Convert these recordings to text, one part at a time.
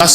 10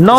9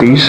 30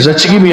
زچگی بھی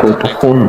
کو تو خون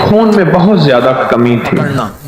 خون میں بہت زیادہ کمی تھی,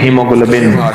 ہیموگلوبن,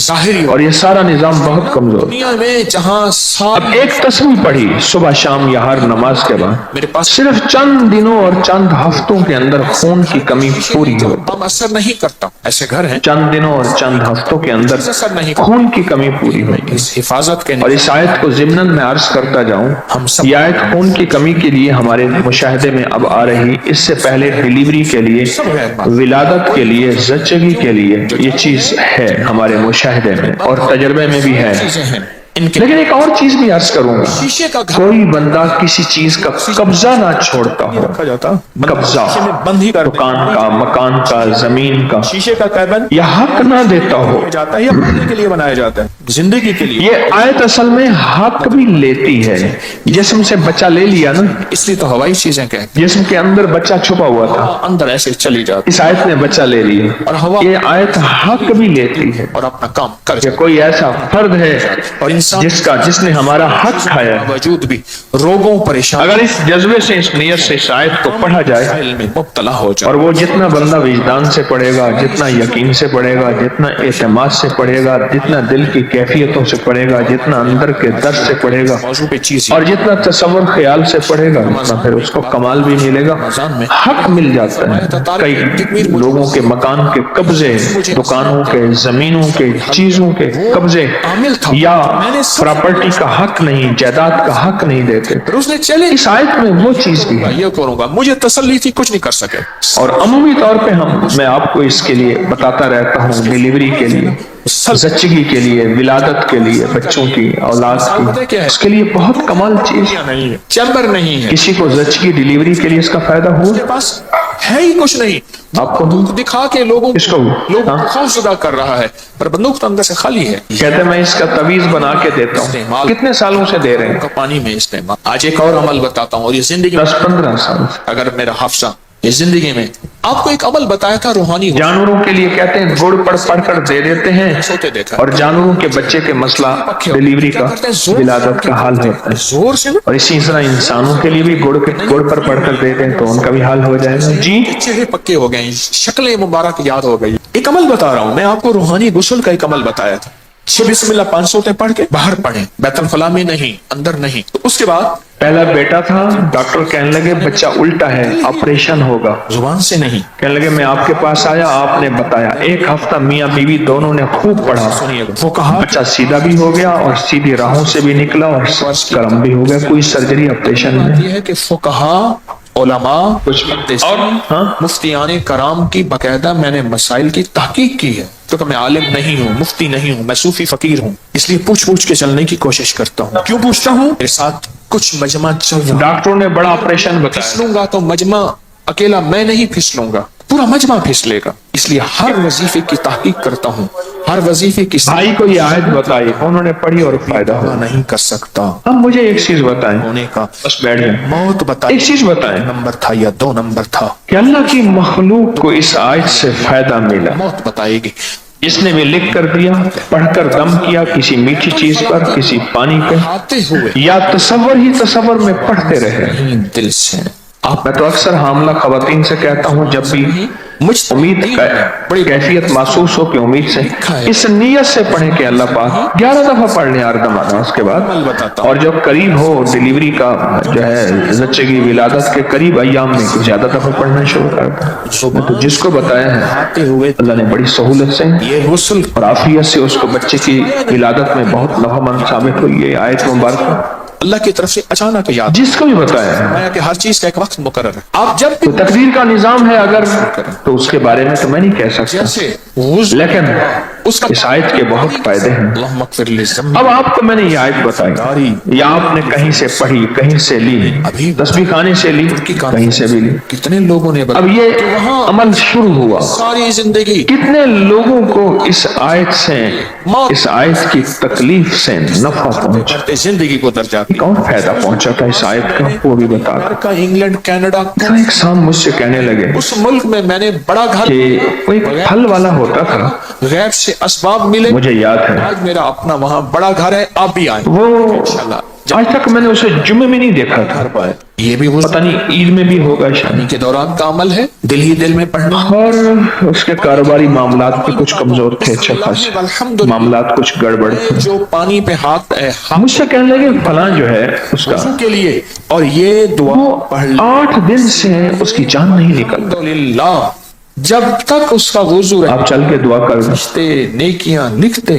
ظاہری اور یہ سارا نظام بہت کمزور. دنیا میں جہاں اب سب ایک تصویر پڑھی صبح شام یا ہر نماز کے بعد, میرے پاس صرف چند دنوں اور چند ہفتوں کے اندر خون کی کمی پوری ہو. ہم اثر نہیں کرتا. ایسے گھر ہیں چند دنوں اور چند ہفتوں کے اندر اثر نہیں خون کی کمی پوری ہو. اس حفاظت کے اور اس آیت کو ضمناً میں عرض کرتا جاؤں, ہم سب یہ آیت خون کی کمی کے لیے ہمارے مشاہدے میں اب آ رہی, اس سے پہلے ڈیلیوری کے لیے, ولادت کے لیے, زچگی کے لیے یہ چیز ہے ہمارے مشاہدے میں اور تجربے میں بھی ہے. چیزیں ہیں ان کے لیکن ایک اور چیز بھی عرض کروں گا, شیشے کا گھر کوئی بندہ کسی چیز کا قبضہ نہ چھوڑتا ہو. رکھا جاتا قبضہ شیشے میں بند ہی کر دکان کا, مکان کا, زمین کا, شیشے کا کیبن یا حق نہ دیتا ہو. جاتا ہے یا بننے کے لیے بنایا جاتا ہے, زندگی کے لیے. یہ آیت اصل میں حق بھی لیتی ہے. جسم سے بچہ لے لیا نا, اس لیے تو ہوائی چیزیں کہتے جسم کے اندر بچہ چھپا ہوا تھا, ہیں اندر ایسے چلی جاتی اس آیت نے بچہ لے لیا. اور ہوا یہ آیت حق بھی لیتی ہے اور اپنا کام کر کہ کوئی ایسا فرد ہے اور انسان جس نے ہمارا حق کھایا. باوجود بھی روگوں پریشان اگر اس جذبے سے, اس نیت سے اس آیت کو پڑھا جائے, میں مبتلا ہو جائے اور وہ جتنا بندہ وجدان سے پڑھے گا, جتنا یقین سے پڑھے گا, جتنا اعتماد سے پڑھے گا, جتنا دل کی کیفیتوں سے پڑھے گا, جتنا اندر کے درد سے پڑھے گا, موضوع پہ چیز اور جتنا تصور خیال سے پڑھے گا, اتنا پھر اس کو کمال بھی ملے گا, حق مل جاتا ہے. کئی لوگوں کے مکان کے قبضے, دکانوں کے, زمینوں کے, چیزوں کے قبضے یا پراپرٹی کا حق نہیں, جائیداد کا حق نہیں دیتے. اس نے چلے اس آیت میں وہ چیز بھی ہے. یہ کروں گا, مجھے تسلی تھی, کچھ نہیں کر سکے. اور عمومی طور پہ میں آپ کو اس کے لیے بتاتا رہتا ہوں, ڈیلیوری کے لیے, زچگی کے لیے, ولادت کے لیے, بچوں کی, اولاد کی, اس کے لیے بہت کمال چیز. نہیں ہے, چیمبر نہیں ہے, کسی کو زچگی ڈیلیوری کے لیے اس کا فائدہ ہوا, کے پاس ہے ہی کچھ نہیں. آپ کو دکھا کے لوگوں اس کو لوگوں کو خوف زدہ کر رہا ہے, پر بندوق تو اندر سے خالی ہے. کہتے میں اس کا تعویذ بنا کے دیتا ہوں. کتنے سالوں سے دے رہے ہیں؟ کا پانی میں استعمال. آج ایک اور عمل بتاتا ہوں, اور یہ زندگی 10-15 سال. اگر میرا حافظہ یہ زندگی میں آپ کو ایک عمل بتایا تھا روحانی, جانوروں کے لیے کہتے ہیں گڑ پڑھ کر دے دیتے ہیں, سوتے دیکھا اور جانوروں کے بچے کے مسئلہ ڈیلیوری کا, ولادت کا حل ہوتا ہے. زور سے اور اسی طرح انسانوں کے لیے بھی گڑ پر پڑھ کر دے دیں تو ان کا بھی حل ہو جائے گا. جی چہرے پکے ہو گئے, شکلیں مبارک یاد ہو گئی. ایک عمل بتا رہا ہوں میں آپ کو, روحانی غسل کا ایک عمل بتایا تھا. بسم اللہ 500 پڑھ کے باہر پڑھیں, بیت الخلاء میں نہیں, اندر نہیں. تو اس کے بعد پہلا بیٹا تھا, ڈاکٹر کہنے لگے بچہ الٹا ہے, آپریشن ہوگا. زبان سے نہیں, کہنے لگے میں آپ کے پاس آیا, آپ نے بتایا. ایک ہفتہ میاں بیوی دونوں نے خوب پڑھا, سنیے گا, وہ کہا بچہ سیدھا بھی ہو گیا اور سیدھی راہوں سے بھی نکلا اور کرم بھی ہو گیا. کوئی سرجری آپریشن نہیں. یہ ہے کہ فقہا, علماء, اور مفتیان کرام کی باقاعدہ میں نے مسائل کی تحقیق کی ہے, کیونکہ میں عالم نہیں ہوں, مفتی نہیں ہوں, میں صوفی فقیر ہوں, اس لیے پوچھ کے چلنے کی کوشش کرتا ہوں. کیوں پوچھتا ہوں؟ میرے ساتھ کچھ مجمع چل رہا, ڈاکٹروں نے بڑا آپریشن بتایا, پھسلوں گا تو مجمع اکیلا میں نہیں پھسلوں گا, پورا مجمع پھسلے گا. اس لیے ہر وظیفے کی تحقیق کرتا ہوں, ہر وظیفے کی بھائی کو یہ آیت بتائی, انہوں نے پڑھی اور فائدہ ہوا. نہیں کر سکتا. اب مجھے ایک چیز بتائیں, ہونے کا بس بیٹھ جائیں. موت بتا, ایک چیز بتائیں, نمبر تھا یا 2 نمبر تھا, کہ اللہ کی مخلوق کو اس آیت سے فائدہ ملا. موت بتائے گی. جس نے بھی لکھ کر دیا, پڑھ کر دم کیا کسی میٹھی چیز پر, کسی پانی پہ, آتے ہوئے یا تصور میں پڑھتے رہے. دل سے میں تو اکثر حاملہ خواتین سے کہتا ہوں, جب بھی امید بڑی کیفیت محسوس ہو کہ امید سے, اس نیت سے پڑھیں کہ اللہ پاک 11 دفعہ پڑھ لیں اس کے بعد, اور جو قریب ہو ڈیلیوری کا, جو ہے زچگی ولادت کے قریب ایام میں کچھ زیادہ دفعہ پڑھنا شروع کرتا. تو جس کو بتایا ہے آتے ہوئے اللہ نے بڑی سہولت سے یہ غسل اور عافیت سے اس کو بچے کی ولادت میں بہت نفع مند ثابت ہوئی ہے. آیت مبارکہ اللہ کی طرف سے اچانک یاد, جس کو بھی بتایا ہے کہ ہر چیز کا ایک وقت مقرر ہے. آپ جب تو تقدیر کا نظام ہے اگر, تو اس کے بارے میں تو میں نہیں کہہ سکتا, لیکن اس آیت کے بہت فائدے ہیں. اب آپ کو میں نے یہ آیت بتائی, یا آپ نے کہیں سے پڑھی, کہیں سے لی, تسبیح خانے سے لی, کہیں سے بھی لی. کتنے لوگوں نے اب یہ عمل شروع ہوا, ساری زندگی کتنے لوگوں کو اس آیت سے, اس آیت کی تکلیف سے نفع پہنچا, زندگی کو درجہ, کون فائدہ پہنچا تھا اس آیت کا, وہ بھی بتا. امریکہ, انگلینڈ, کینیڈا, ایک شام مجھ سے کہنے لگے اس ملک میں میں نے بڑا گھر, کہ وہ ایک پھل والا ہوتا تھا, غیب سے اسباب ملے. مجھے یاد ہے آج میرا اپنا وہاں بڑا گھر ہے, آپ بھی آئیں وہ انشاءاللہ. آج تک میں نے اسے جمعے میں نہیں دیکھا تھا. یہ بھی وہ پتہ نہیں عید میں بھی ہوگا شاید. کے دوران کا عمل ہے, دل ہی دل میں پڑھنا. اور اس کے کاروباری معاملات بھی کچھ کمزور تھے, اچھے خاصے معاملات کچھ گڑبڑ تھے. جو پانی پہ ہاتھ مجھ سے کہنے لگے فلاں جو ہے اس کا کے لیے, اور یہ دعا وہ پڑھ 8 دن سے اس کی جان نہیں نکل. الحمدللہ, جب تک اس کا وضو رہے آپ چل کے دعا کر دیں. رشتے نیکیاں لکھتے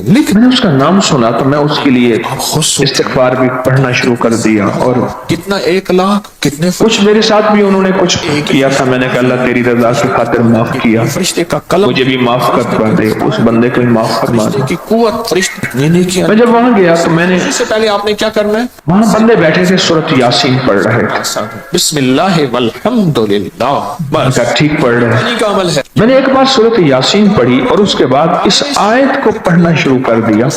میں نے اس کا نام سنا تو میں اس کے لیے استغفار بھی پڑھنا شروع کر دیا. اور کتنا 1 لاکھ کتنے کچھ میرے ساتھ بھی انہوں نے کچھ کیا تھا. میں نے کہا اللہ تیری رضا کی خاطر معاف کیا, فرشتے کا قلم مجھے بھی معاف کر دے, اس بندے کو بھی معاف فرما دے. کی قوت, فرشتے نیکیاں. میں جب وہاں گیا تو میں نے اس سے پہلے آپ نے کیا کرنا ہے, وہاں بندے بیٹھے تھے سورۃ یاسین پڑھ رہے تھے. بسم اللہ والحمدللہ, میں کہا ٹھیک پڑھ رہے ہیں. پانی کا عمل ہے. میں نے ایک بار سورۃ یاسین پڑھی اور اس کے بعد اس آیت کو پڑھنا شروع کر دیا.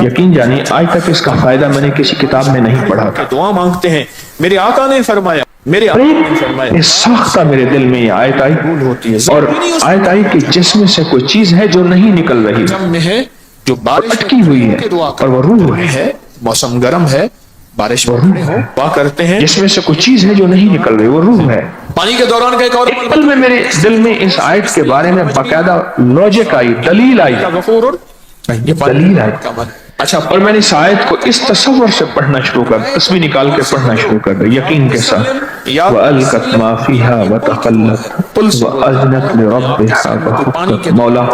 یقین جانیے آج تک اس کا فائدہ میں نے کسی کتاب میں نہیں پڑھا تھا. دعا مانگتے ہیں, میرے آقا نے فرمایا, میرے آقا نے فرمایا, ایک ساختہ میرے دل میں یہ آیت آئی ہوتی ہے اور آیت آئی کہ جسم سے کوئی چیز ہے جو نہیں نکل رہی, میں ہے جو بارش اٹکی ہوئی ہے اور وہ روح ہے. موسم گرم ہے, بارش ہو, دعا کرتے ہیں. جس میں سے کوئی چیز ہے جو نہیں نکل رہی, وہ روح ہے. پانی کے دوران کا ایک اور ایک پل میں میرے دل میں اس آیت کے بارے میں باقاعدہ لوجک آئی, دلیل آئی, غفور, یہ دلیل آئی. کا عمل. اچھا, اور میں نے اس آیت کو اس تصور سے پڑھنا شروع کر, تصویر نکال کے پڑھنا شروع کر دیا یقین کے ساتھ. وَأَلْقَتْ مَا فِيهَا وَتَخَلَّتْ وَأَذْنَتْ لِرَبِّهَا وَحُقَّتْ. مولا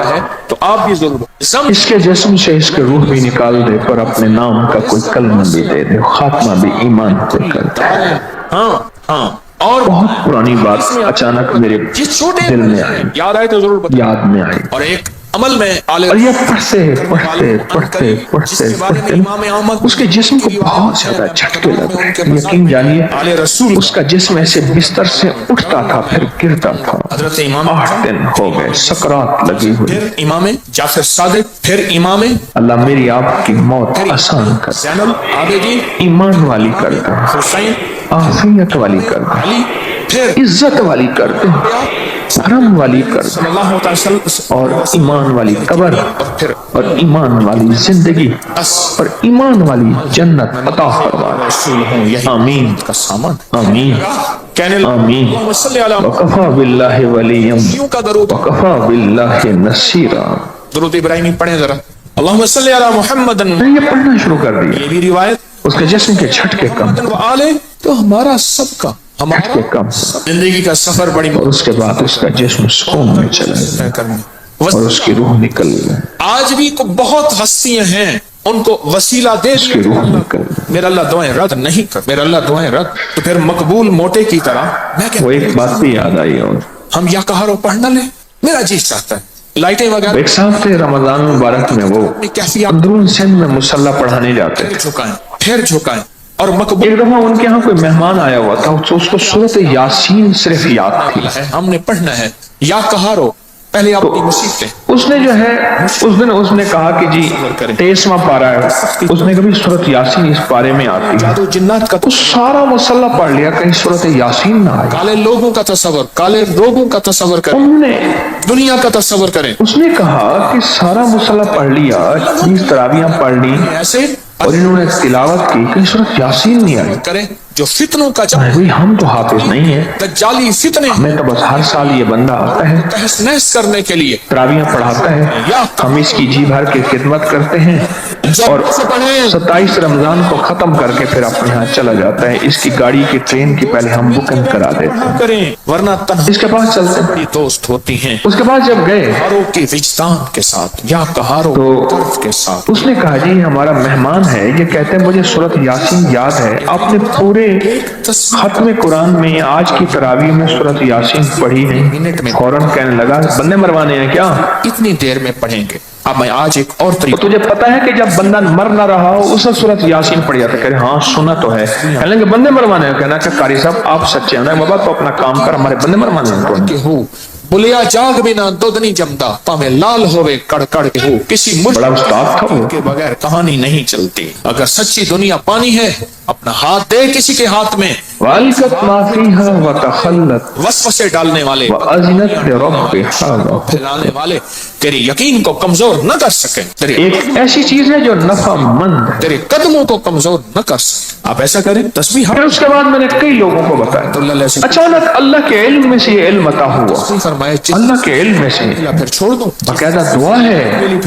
تو آپ بھی ضرور اس کے جسم سے اس کے روح بھی نکال دے, پر اپنے نام کا کوئی کلمہ بھی دے دے, خاتمہ بھی ایمان پہ کر دے. ہاں اور بہت پرانی بات اچانک میرے دل میں آئی, یاد آئے تو ضرور بتائیں. یاد میں آئی. اور ایک عمل میں اور یہ پڑھتے اس کے جسم کو بہت زیادہ جھٹکے لگے. یقین جانیے رسول اس کا جسم ایسے بستر سے اٹھتا تھا پھر گرتا تھا. حضرت امام 8 دن ہو گئے, سکرات لگی ہوئی. پھر امام جعفر صادق, پھر امام اللہ میری آپ کی موت آسان کر, زین العابدین, ایمان والی کر دے, حسین, عافیت والی کر دے, علی, پھر عزت والی کر دے, حرم والی کر دے, صلی اللہ علیہ وسلم, اور ایمان والی قبر, اور ایمان والی زندگی, اور ایمان والی جنت عطا فرما. رسول ہوں, یہی آمین کا سامان. آمین کہنے آمین. اللہم صلی علی وکفا باللہ ولیم یوں کا درود, وکفا باللہ نصیرا. درود ابراہیمی پڑھیں ذرا. اللہم صلی علی محمد, میں نے یہ پڑھنا شروع کر دیا. یہ بھی روایت, اس کے جسم کے جھٹکے کم, آلے تو ہمارا سب کا, جھٹکے کم, زندگی کا سفر بڑی اور اس کے بعد اس کا جسم سکون میں چلا گیا اور اس کی روح نکل گئی. آج بھی بہت ہستیاں ہیں, ان کو وسیلہ دے اس کی روح نکل گئی. میرا اللہ دعائیں رد نہیں کر, میرا اللہ دعائیں رد, تو پھر مقبول موٹے کی طرح میں وہ ایک بات بھی یاد آئی. اور ہم یا کہارو پڑھنا لیں, میرا جی چاہتا ہے لائٹیں وغیرہ. ایک صاحب تھے رمضان مبارک میں, وہ اندرون سندھ میں مصلح پڑھانے جاتے تھے. پھر جھکائیں اور مقبول. ایک دفعہ ان کے ہاں کوئی مہمان آیا ہوا تھا, اس کو سورۃ یاسین صرف یاد تھی. ہم نے پڑھنا ہے یا کہارو, پہلے اپنی مصیبتیں. اس نے جو ہے اس دن اس نے کہا کہ جی 23واں پارہ ہے, اس نے کبھی سورۃ یاسین اس پارے میں آتی ہے. جنات کا اس سارا مصلح پڑھ لیا, کہیں سورۃ یاسین نہ آئی. کالے لوگوں کا تصور, کالے لوگوں کا تصور کریں, انہوں نے دنیا کا تصور کریں. اس نے کہا کہ سارا مصلح پڑھ لیا, 20 تراویحاں پڑھ لی, ایسے اور انہوں نے تلاوت کی, کہیں سورۃ یاسین نہیں آئی. کریں جو فتنوں کا بھئی ہم تو حافظ نہیں ہیں, دجالی فتنے, ہمیں تو بس ہر سال یہ بندہ آتا ہے, تہس نہس کرنے کے لیے تراویحاں پڑھاتا ہے, ہم اس کی جی بھر کے خدمت کرتے ہیں, اور 27 رمضان کو ختم کر کے پھر اپنے ہاں چلا جاتا ہے. اس کی گاڑی کی ٹرین کی پہلے ہم بکنگ کرا دیتے ہیں, کریں, ورنہ تنہا اس کے پاس چلتے ہیں. دوست ہوتی ہیں. اس کے بعد جب گئے کہارو کے وجدان کے ساتھ, یا کہارو درد کے ساتھ. اس نے کہا جی ہمارا مہمان ہے, یہ کہتے ہیں مجھے سورۃ یاسین یاد ہے, آپ نے پورے ختم قرآن میں آج کی تراویح میں سورۃ یاسین پڑھی نہیں. فوراً کہنے لگا بندے مروانے ہیں کیا, اتنی دیر میں پڑھیں گے. اب میں آج ایک اور طریقہ, تجھے پتا ہے کہ جب بندہ مر نہ رہا ہو اس وقت سورۃ یاسین پڑھ جاتا. کہہ رہے ہاں سنا تو ہے. کہنے لگے بندے مروانے ہیں, کہنا کہ قاری صاحب آپ سچے ہیں, بابا تو اپنا کام کر, ہمارے بندے مروانے ہیں. کہ ہو بلیا جاگ بنا دودھ نہیں جمتا, پاویں لال ہوئے کڑ کڑ کے ہو. کسی بڑا استاد تھا وہ, کے بغیر کہانی نہیں چلتی. اگر سچی دنیا پانی ہے اپنا ہاتھ دے کسی کے ہاتھ میں وَأَلْقَتْ مَا فِيهَا وَتَخَلَّتْ وسوسے ڈالنے والے وَأَذِنَتْ لِرَبِّهَا پھیلانے والے تیری یقین کو کمزور نہ کر سکیں، تیرے ایک ایسی چیز ہے جو نفع مند ہے۔ تیرے قدموں کو کمزور نہ کر سکیں۔ آپ ایسا کریں، تسبیح پھر اس کے بعد میں نے کئی لوگوں کو بتایا، اچانک اللہ کے علم میں سے یہ علم عطا ہوا، فرمائے اللہ کے علم میں سے پھر چھوڑ دو، باقاعدہ دعا ہے،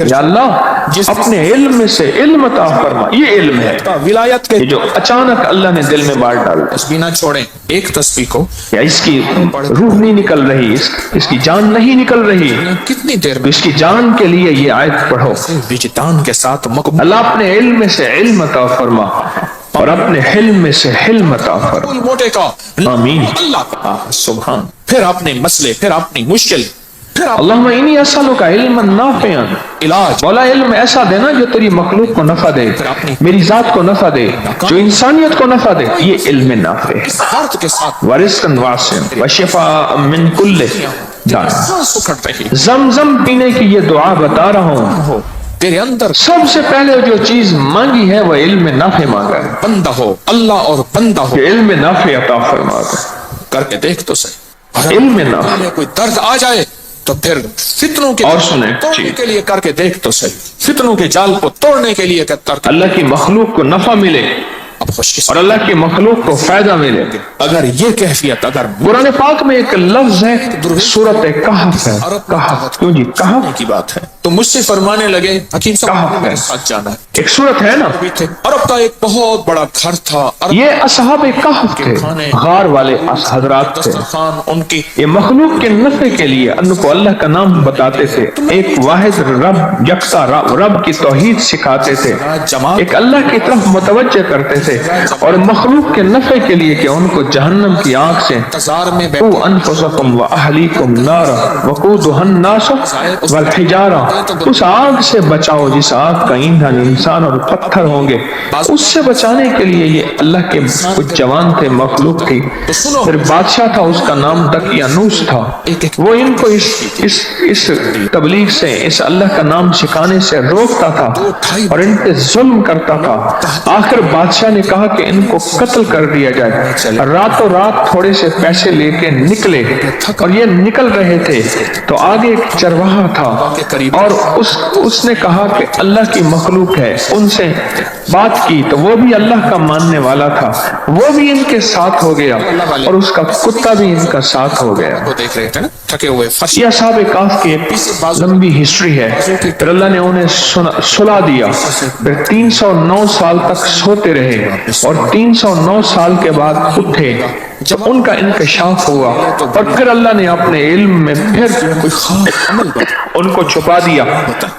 یا اللہ اپنے علم میں سے علم عطا فرما۔ یہ علم ہے ولایت کے یہ جو اچانک اللہ نے دل میں بات ڈال دی، تسبیح نہ چھوڑیں۔ ایک تسبیح کو یا اس کی روح نہیں نکل رہی، اس کی جان نہیں نکل رہی، کتنی دیر تو میں اس کی جان کے لیے یہ آیت پڑھو، وجدان کے ساتھ مقبول اللہ اپنے علم میں سے علم عطا فرما اور اپنے حلم میں سے حلم عطا فرما۔ موٹے کا آمین۔ اللہ کا سبحان۔ پھر اپنے مسئلے، پھر اپنی مشکل، پھر اللہم انی اسألک علما نافعا، علاج، مولا علم ایسا دینا جو تیری مخلوق کو نفع دے، میری ذات کو نفع دے، جو انسانیت کو نفع دے، یہ علم نافع ہے۔ ہاتھ کے ساتھ ورزقا واسعا وشفاء من کل داء۔ سانس اکھڑ رہی زمزم پینے کی یہ دعا بتا رہا ہوں، ہو، تیرے اندر سب سے پہلے جو چیز مانگی ہے وہ علم نافع مانگا ہے، بندہ ہو، اللہ اور بندہ ہو، کہ علم نافع عطا فرما دے، کر کے دیکھ تو صحیح۔ اگر علم نافع۔ میں کوئی درد آ جائے تو پھر فتنوں کے اور سنیں، توڑنے کے لیے کر کے دیکھ تو صحیح، فتنوں کے جال کو توڑنے کے لیے کر کے اللہ کی مخلوق کو نفع ملے اب خوش اور اللہ کی مخلوق کو فائدہ ملے۔ اگر یہ کیفیت اگر قرآن پاک میں ایک لفظ ہے سورۃ کہف ہے، کہف، کیوں جی کہف کی بات ہے تو مجھ سے فرمانے لگے حکیم کہف صاحب ہے، میرے ساتھ جانا ہے۔ ایک سورت ہے نا، بھی تھے عرب کا ایک بہت بڑا گھر تھا، عرب یہ اصحاب کہف تھے، غار والے حضرات تھے، دسترخوان ان کی یہ مخلوق کے نفع کے لیے ان کو اللہ کا نام بتاتے تھے، ایک واحد رب، یکتا رب کی توحید سکھاتے تھے، ایک اللہ کی طرف متوجہ کرتے تھے، اور مخلوق کے نفع کے لیے کہ ان کو جہنم کی آگ سے انتظار میں قو انفسکم واہلیکم نارا وقودها الناس والحجارہ، اس آگ سے بچاؤ جس آگ کا ایندھن انسان اور پتھر ہوں گے، اس سے بچانے کے لیے یہ اللہ کے کچھ جوان تھے، مخلوق تھی، پھر بادشاہ تھا اس کا نام دقیانوس تھا، وہ ان کو اس تبلیغ سے، اس اللہ کا نام سکھانے سے روکتا تھا اور ان پہ ظلم کرتا تھا۔ آخر بادشاہ نے کہا کہ ان کو قتل کر دیا جائے، راتوں رات تھوڑے سے پیسے لے کے نکلے، اور یہ نکل رہے تھے تو آگے ایک چرواہا تھا اور اس نے کہا کہ اللہ کی مخلوق ہے، ان سے بات کی تو وہ بھی اللہ کا ماننے والا تھا، وہ بھی ان کے ساتھ ہو گیا اور اس کا کتا بھی ان کا ساتھ ہو گیا۔ کو دیکھ رہے تھے نا تھکے ہوئے یہ اصحاب کہف کی ایک لمبی ہسٹری ہے، پھر اللہ نے انہیں سلا دیا، پھر 309 سال تک سوتے رہے اور 309 سال کے بعد اٹھے جب ان کا انکشاف ہوا، اور پھر اللہ نے اپنے علم میں پھر ان کو چھپا دیا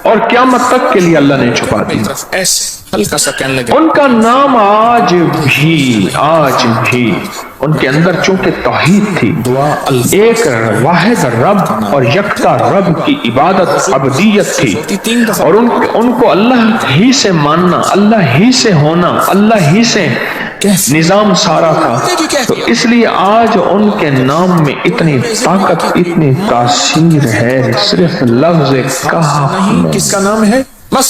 اور قیامت تک کے لیے اللہ نے چھپا دیا۔ ایسے ہلکا سا کہنے لگے ان کا نام آج بھی ان کے اندر چونکہ توحید تھی، ایک واحد رب اور یکتا رب کی عبادت عبدیت تھی، اور ان کو اللہ ہی سے ماننا، اللہ ہی سے ہونا، اللہ ہی سے نظام سارا تھا، تو اس لیے آج ان کے نام میں اتنی طاقت، اتنی تاثیر ہے، صرف لفظ کہف میں۔ کس کا نام ہے؟ بس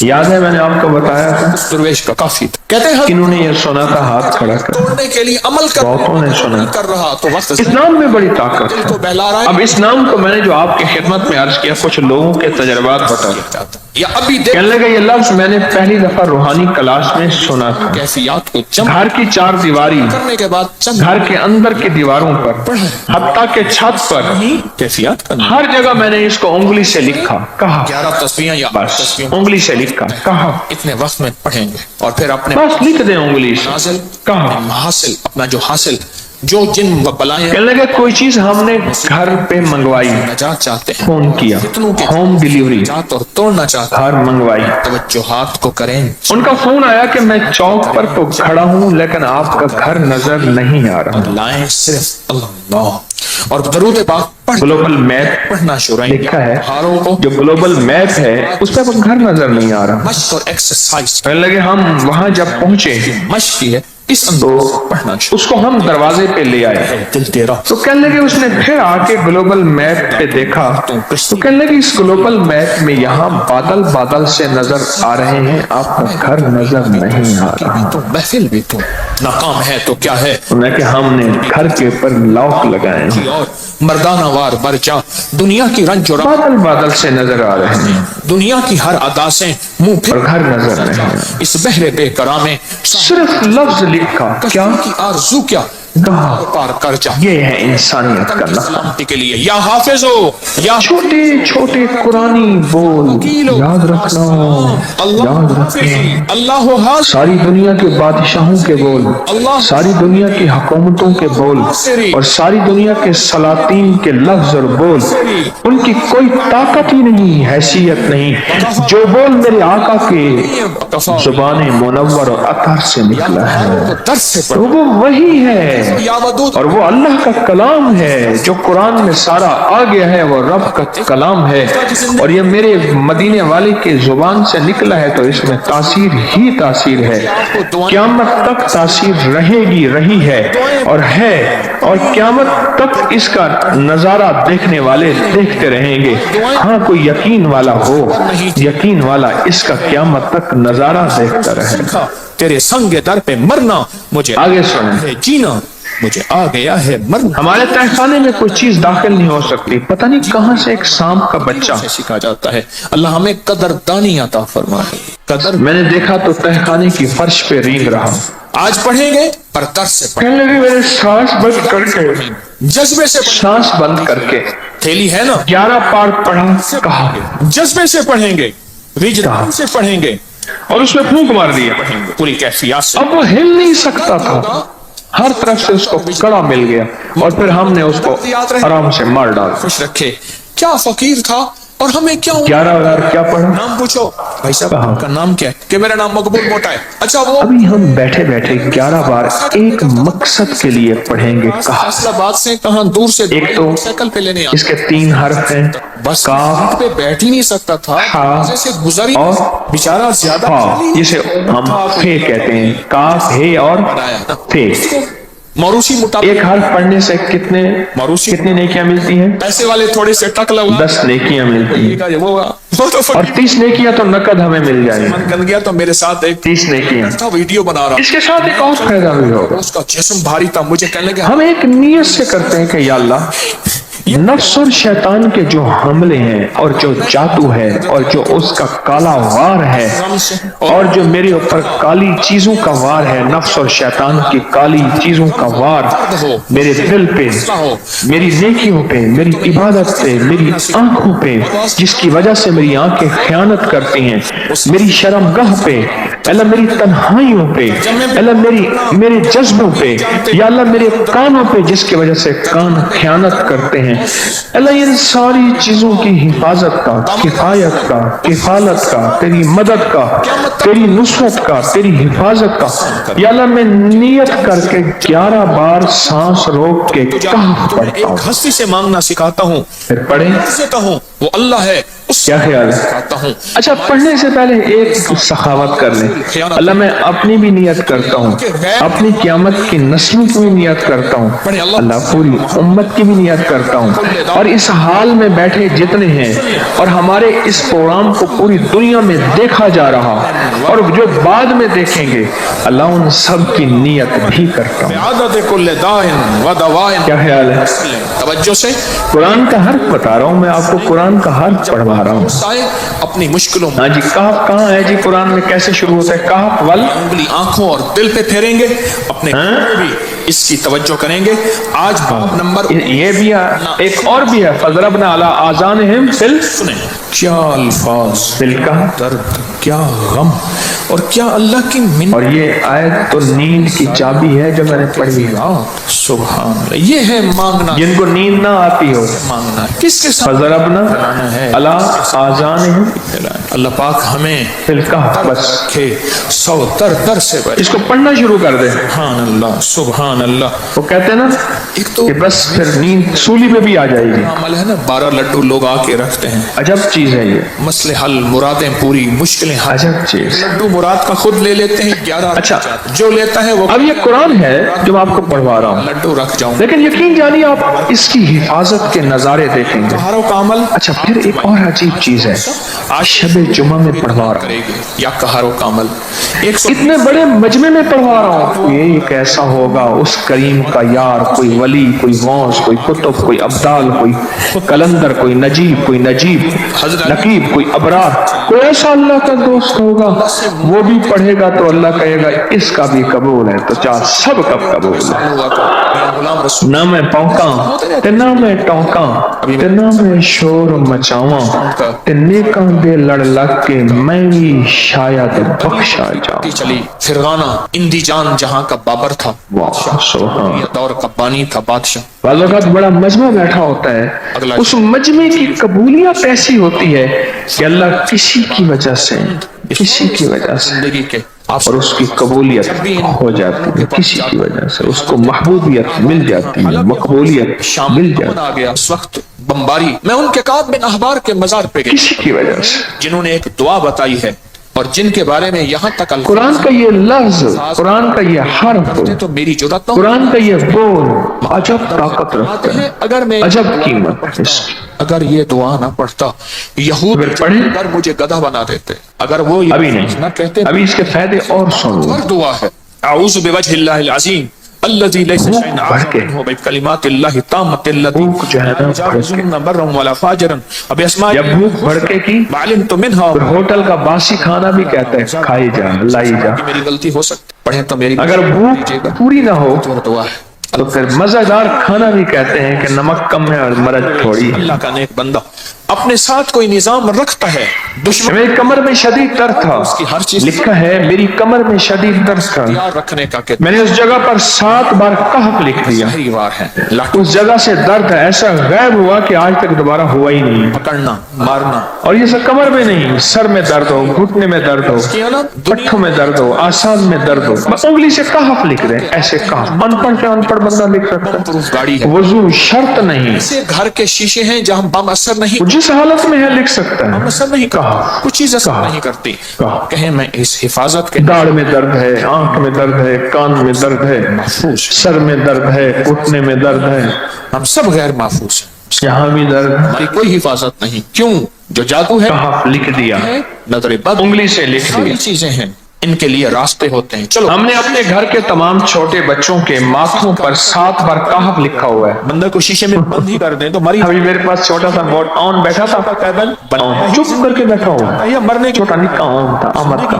یاد ہے میں نے آپ کو بتایا تھا، درویش کا کافی تھا۔ کہتے ہیں انہوں نے یہ سنا تھا ہاتھ کھڑا کر، توڑنے کے لیے عمل بہتوں نے سنا کر رہا تو وقت اس نام میں بڑی طاقت دل ہے۔ کو بہلا رہا اب اس نام کو میں نے جو آپ کی خدمت میں عرض کیا، کچھ لوگوں کے تجربات بتا ہے یا ابھی دیکھ کہنے لگے یہ لفظ میں نے پہلی دفعہ روحانی کلاس میں سنا تھا، کیفیات کو جمع گھر کی چار دیواری، کرنے کے بعد چند گھر کے اندر کی دیواروں پر، حتیٰ کہ چھت پر، کیفیات کرنا، ہر جگہ میں نے اس کو انگلی سے لکھا، کہا 11 تصویریں یا بس تصویریں انگلی سے لکھا، کہا اتنے وقت میں پڑھیں گے اور پھر اپنے بس لکھ دیں انگلی سے، حاصل کہا حاصل اپنا جو حاصل جو جن و بلائیں کہنے لگے کوئی چیز ہم نے گھر پہ منگوائی، نجات چاہتے ہیں، فون کیا، فتنوں کے ہوم ڈیلیوری نجات اور توڑنا چاہتے ہیں، گھر منگوائی، توجہات کو کریں، ان کا فون آیا کہ میں چوک پر تو کھڑا ہوں لیکن آپ کا گھر نظر نہیں آ رہا۔ لائیں صرف اللہ اور درود پاک پڑھ گلوبل میپ پڑھنا شروع لکھا ہے، ہاروں کو جو گلوبل میپ ہے اس پہ گھر نظر نہیں آ رہا۔ مشق اور ایکسرسائز کہنے لگے ہم وہاں جب پہنچے مشق کی ہے اس انداز سے پڑھنا چاہیے. اس کو ہم دروازے پہ لے آئے دل تیرا تو کہنے لگے اس نے پھر آ کے گلوبل میپ پہ دیکھا تو کہنے لگے اس گلوبل میپ میں یہاں بادل بادل سے نظر آ رہے ہیں، آپ کا گھر نظر نہیں آ رہا. تو محفل بھی تو ناکام ہے تو کیا ہے. انہوں نے کہ ہم نے گھر کے اوپر لاک لگائے ہیں، اور مردانہ وار برجا دنیا کی رنج اور بادل بادل سے نظر آ رہے ہیں دنیا کی ہر ادا سے منہ پھر اور گھر نظر نہیں ہے. اس بہرے بے کرام میں صرف لفظ لکھا کیا کی آرزو کیا پار کر جا. یہ ہے انسانیت کا لفظ. سلامتی کے لیے یا حافظ ہو یا چھوٹے چھوٹے قرآنی بول یاد رکھنا، یاد رکھنا. اللہ ہو حاضر ساری دنیا کے بادشاہوں کے بول، ساری دنیا کی حکومتوں کے بول اور ساری دنیا کے سلاطین کے لفظ اور بول، ان کی کوئی طاقت ہی نہیں، حیثیت نہیں. جو بول میرے آقا کے زبان منور اور اطہر سے نکلا ہے درس سے تو وہ وہی ہے یا ودود اور وہ اللہ کا کلام ہے جو قرآن میں سارا آ گیا ہے. وہ رب کا کلام ہے اور یہ میرے مدینے والے کے زبان سے نکلا ہے تو اس میں تاثیر ہی تاثیر ہے. قیامت تک تاثیر رہے گی، رہی ہے اور قیامت تک اس کا نظارہ دیکھنے والے دیکھتے رہیں گے. ہاں کوئی یقین والا ہو، یقین والا اس کا قیامت تک نظارہ دیکھتا رہے گا. تیرے سنگ در پہ مرنا مجھے آگے سنیں. جینا مجھے آ گیا ہے مرنا. ہمارے تہخانے میں کوئی چیز داخل نہیں ہو سکتی، پتہ نہیں کہاں سے ایک سانپ کا بچہ. سے سکھا جاتا ہے. اللہ ہمیں قدردانی عطا فرمائے. قدر میں نے دیکھا تو تہخانے کی فرش پہ رینگ رہا. آج پڑھیں گے پر درس سے پڑھیں. کہنے لگے میرے سانس بند کر کے، جذبے سے پڑھیں. سانس بند کر کے تھیلی ہے نا 11 پار پڑھا کہا جذبے سے پڑھیں گے، وجدان سے پڑھیں گے اور اس میں پھونک مار دیا. پوری کیفیات سے. اب وہ ہل نہیں سکتا تھا، ہر طرف سے اس کو کڑا مل گیا اور پھر ہم نے اس کو آرام سے مار ڈالا. خوش رکھے. کیا فقیر تھا اور ہمیں کیا 11,000 کیا پڑھا؟ نام پوچھو بھائی صاحب آپ کا نام کیا ہے؟ کہ میرا نام مقبول موٹا ہے. اچھا وہ ابھی ہم بیٹھے بیٹھے 11 بار ایک مقصد کے لیے پڑھیں گے کہا. فیصلہ باد سے کہاں دور سے ایک تو سائیکل پہ لینے اس کے 3 حرف ہیں، بس کاف پہ بیٹھ ہی نہیں سکتا تھا. ہاں جیسے گزری اور بیچارہ زیادہ ہاں، جسے ہم فے کہتے ہیں، کاف ہے اور فے. موروثی مطابق ایک حرف پڑھنے سے کتنے نیکیاں ملتی ہیں؟ پیسے والے تھوڑے سے ٹک لگا 10 نیکیاں ملتی ہیں وہ تو اور 30 نیکیاں تو نقد ہمیں مل جائیں گی. من کر گیا تو میرے ساتھ ایک 30 نیکیاں. ویڈیو بنا رہا. اس کے ساتھ ایک اور فائدہ بھی ہوگا. اس کا جسم بھاری تھا. مجھے کہنے لگا ہم ایک نیت سے کرتے ہیں کہ یا اللہ نفس اور شیطان کے جو حملے ہیں اور جو جادو ہے اور جو اس کا کالا وار ہے اور جو میرے اوپر کالی چیزوں کا وار ہے، نفس اور شیطان کی کالی چیزوں کا وار میرے دل پہ، میری نیکیوں پہ، میری عبادت پہ، میری آنکھوں پہ، جس کی وجہ سے میری آنکھیں خیانت کرتی ہیں، میری شرمگاہ پہ، اللہ میری تنہائیوں پہ، اللہ میرے جذبوں پہ، یا اللہ میرے کانوں پہ جس کی وجہ سے کان خیانت کرتے ہیں. اللہ یہ ساری چیزوں کی حفاظت کا، کفایت کا، کفالت کا، تیری مدد کا، تیری نصرت کا، تیری حفاظت کا. یا اللہ میں نیت کر کے 11 بار سانس روک کے کہف پڑھتا ہوں. ایک ہستی سے مانگنا سکھاتا ہوں. پھر پڑھیں سے کہوں وہ اللہ ہے. کیا خیال ہے؟ سکھاتا ہوں. اچھا پڑھنے سے پہلے ایک سخاوت کر لیں. اللہ میں اپنی بھی نیت کرتا ہوں، اپنی قیامت کی نسلوں کی بھی نیت کرتا ہوں، اللہ پوری امت کی بھی نیت کرتا ہوں، اور اس حال میں بیٹھے جتنے ہیں اور ہمارے اس پروگرام کو پوری دنیا میں دیکھا جا رہا اور جو بعد میں دیکھیں گے، اللہ ان سب کی نیت بھی کرتا ہوں. عادت کل دائن و دوائن. کیا خیال ہے؟ توجہ سے قرآن کا حرف بتا رہا ہوں میں آپ کو، قرآن کا حرف پڑھوا رہا ہوں. اپنی مشکلوں ہاں جی کہف کہاں ہے جی؟ قرآن میں کیسے شروع ہوتا ہے؟ کہف ول انگلی آنکھوں اور دل پہ پھیریں گے، اپنے بھی اس کی توجہ کریں گے. آج باب نمبر یہ بھی ہے، ایک اور بھی ہے فضربنا علی آذانہم فل. سنیں کیا الفاظ، دل کا درد، کیا غم اور کیا اللہ کی منت. اور یہ آیت تو نیند کی چابی ہے جو میں نے پڑھی ہے. سبحان اللہ. یہ ہے مانگنا. جن کو نیند نہ آتی ہو مانگنا کس کے ساتھ فضربنا ہے علی آذانہم اللہ پاک ہمیں بس رکھے، سو در سے بھائی. اس کو پڑھنا شروع کر دیں. سبحان اللہ سبحان اللہ. وہ کہتے ہیں نا ایک تو کہ بس پھر نیند سولی پہ بھی آ جائے گی. عمل ہے نا، 12 لڈو لوگ آ کے رکھتے ہیں، عجب چیز ہے یہ، مسئلے حل، مرادیں پوری، مشکلیں حل. عجب چیز. لڈو مراد کا خود لے لیتے ہیں 11. اچھا. جو لیتا ہے وہ اب یہ قرآن ہے جو میں آپ کو پڑھوا رہا ہوں، لڈو رکھ جاؤں. لیکن یقین جانیے آپ اس کی حفاظت کے نظارے دیکھیں گے. طہاروں کا عمل اچھا پھر ایک اور عجیب چیز ہے، آج شب جمعہ میں پڑھوا رہا ہوں، کرے گی یا کہاروں کا عمل. اتنے بڑے مجمع میں پڑھوا رہا ہوں. یہ کیسا ہوگا اس کریم کا یار، کوئی ولی، کوئی غوث، کوئی قطب، کوئی ابدال، کوئی کلندر، کوئی نجیب، کوئی نجیب نقیب، کوئی ابرار، کوئی ایسا اللہ کا دوست ہوگا، وہ بھی پڑھے گا تو اللہ کہے گا اس کا بھی قبول ہے. تو چاہ سب کا قبول ہے. غلام رسول نہ میں پونکاں تے نہ میں ٹونکاں تے نہ میں شور مچاواں تے نیکاں دے لڑ لگ کے میں بھی شاید بخشا جاؤں. چلی فرغانہ اندی جان جہاں کا بابر تھا، واہ سبحان. یہ دور کا بانی تھا بادشاہ. بعض اوقات بڑا مجمع بیٹھا ہوتا ہے، اس مجمع کی قبولیت ایسی ہوتی ہے کہ اللہ کسی کی وجہ سے زندگی کے اور اس کی قبولیت ہو جاتی ہے، کسی کی وجہ سے اس کو محبوبیت مل جاتی ہے، مقبولیت مل جاتی آ گیا اس وقت بمباری. میں ان کے کعب بن احبار کے مزار پہ ہے گئی کسی کی وجہ سے. جنہوں نے ایک دعا بتائی ہے اور جن کے بارے میں یہاں تک قرآن کا یہ لفظ، قرآن کا یہ حرف، تو میری جرات نہ قرآن کا یہ بول عجب طاقت رکھتا ہے، اگر میں عجب قیمت ہے اس کی. اگر یہ دعا نہ پڑھتا، یہود اگر پڑھیں اگر مجھے گدھا بنا دیتے، اگر وہ ابھی نہ نہیں، کہتے. ابھی اس کے فائدے اور سن لو. اور دعا ہے اعوذ بوجہ اللہ العظیم الذی لیس شیء اعظم منہ بکلمات اللہ التامۃ التي بھوک جو ہے نا یجاوزون برا ولا فاجرا باسماء جب بھوک بڑکے کی علمت منها. پھر ہوٹل کا باسی کھانا بھی کہتے ہیں کھائی جا لائی جا. میری غلطی ہو سکتی، پڑھیں تو میری اگر بھوک پوری نہ ہو تو دعا ہے. تو پھر مزیدار کھانا بھی کہتے ہیں کہ نمک کم ہے اور مرچ تھوڑی ہے. اللہ کا نیک بندہ اپنے ساتھ کوئی نظام رکھتا ہے، دشمن میری کمر میں شدید درد تھا، کی ہر چیز لکھا ہے میری کمر میں شدید درد تھا، یاد رکھنے کا کہ میں نے اس جگہ پر 7 بار کہف لکھ دیا. پہلی بار ہے اس جگہ سے درد ایسا غائب ہوا کہ آج تک دوبارہ ہوا ہی نہیں. پکڑنا مارنا اور یہ سب کمر میں نہیں، سر میں درد ہو، گھٹنے میں درد ہو، کیا نا پٹھوں میں درد ہو، آسان میں درد ہو، بس انگلی سے کہف لکھ دیں. ایسے کہف ان پڑھ سے ان پڑھ بندہ لکھ سکتا ہے. پروف گاڑی ہے، وضو شرط نہیں، ایسے گھر کے شیشے ہیں جہاں بم اثر نہیں، جس حالت میں ہے لکھ سکتا ہے. اثر نہیں کرتا، کچھ چیز اثر نہیں کرتی. کہیں میں اس حفاظت کے داڑھ میں درد ہے، آنکھ میں درد ہے، کان میں درد ہے، محفوظ، سر میں درد ہے، گھٹنے میں درد ہے، ہم سب غیر محفوظ ہیں، یہاں بھی درد ہے. ہماری کوئی حفاظت نہیں. کیوں؟ جو جادو ہے کہف لکھ دیا، نظر بد، انگلی سے لکھ ساری دیا. چیزیں ہیں، ان کے لیے راستے ہوتے ہیں. چلو ہم نے اپنے گھر کے تمام چھوٹے بچوں کے ماتھوں پر 7 بار کہف لکھا ہوا ہے. بندہ کو شیشے میں بند ہی کر دیں تو مری ابھی میرے پاس چھوٹا سا بورڈ آن بیٹھا تھا، چپ کر کے بیٹھا ہوا، یا مرنے چھوٹا نکا آن تھا آمد کا،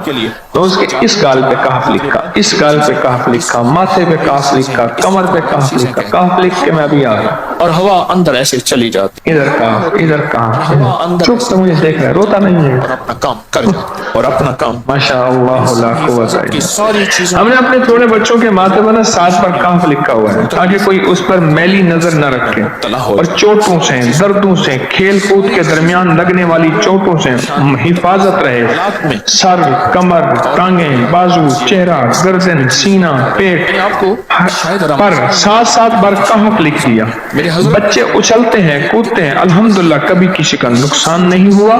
تو اس کے اس گال پہ کہف لکھا، اس گال پہ کہف لکھا، ماتھے پہ کہف لکھا، کمر پہ کہف لکھا. کہف لکھ کے میں ابھی آ رہا، اور ہوا اندر ایسے چلی جاتی ادھر کہف ادھر کہف، چپ تو مجھے دیکھ رہا ہے، روتا نہیں ہے. اور اپنا کام کر جاتی اور اپنا کام ماشاء اللہ لا قوت الا کی ساری چیزیں. ہم نے اپنے چھوٹے بچوں کے ماتھے پر 7 پر کہف لکھا ہوا ہے تاکہ کوئی اس پر میلی نظر نہ رکھے، اور چوٹوں سے، دردوں سے، کھیل کود کے درمیان لگنے والی چوٹوں سے حفاظت رہے. سر، کمر، ٹانگیں، بازو، چہرہ، گردن، سینہ، پیٹ آپ کو پر 7 بار کہف لکھ دیا. بچے اچھلتے ہیں، کودتے ہیں، الحمدللہ کبھی کسی کا نقصان نہیں ہوا.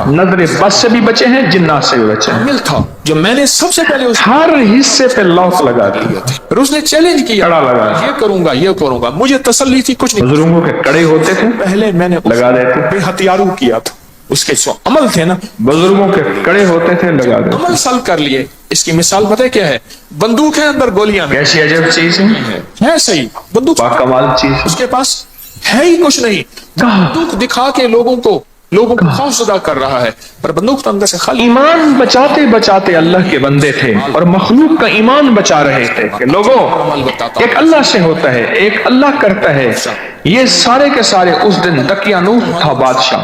نظر بد سے بھی بچے ہیں، جنات سے بھی بچے ہیں. مل تھا جو میں نے سب سے پہلے ہر حصے پہ لاک لگا دیا، پھر اس نے چیلنج کیا، کڑا لگا. یہ کروں گا. مجھے تسلی تھی کچھ نہیں. بزرگوں کے کڑے ہوتے تھے، پہلے میں نے لگا دیتے. بے ہتھیاروں کیا تھا، اس کے جو عمل تھے نا، بزرگوں کے کڑے ہوتے تھے، لگا دیتے. عمل سل کر لیے. اس کی مثال پتہ کیا ہے؟ بندوق ہے، اندر گولیاں ہیں. کیسی عجب چیز ہے صحیح بندوق، کمال چیز. اس کے پاس ہے ہی کچھ نہیں. بندوق دکھا کے لوگوں کو خوف زدہ کر رہا ہے، پر بندوق تو اندر سے خالی. ایمان بچاتے بچاتے اللہ کے بندے تھے اور مخلوق کا ایمان بچا رہے تھے کہ لوگوں ایک اللہ سے ہوتا ہے، ایک اللہ کرتا ہے. یہ سارے کے سارے اس دن دقیانوس تھا بادشاہ،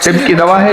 طب کی دوا ہے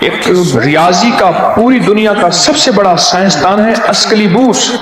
ایک ریاضی کا پوری دنیا کا سب سے بڑا سائنسدان ہے اسکلیبوس،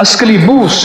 اسکلیبوس،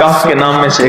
کہف کے نام میں سے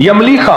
یملیخا،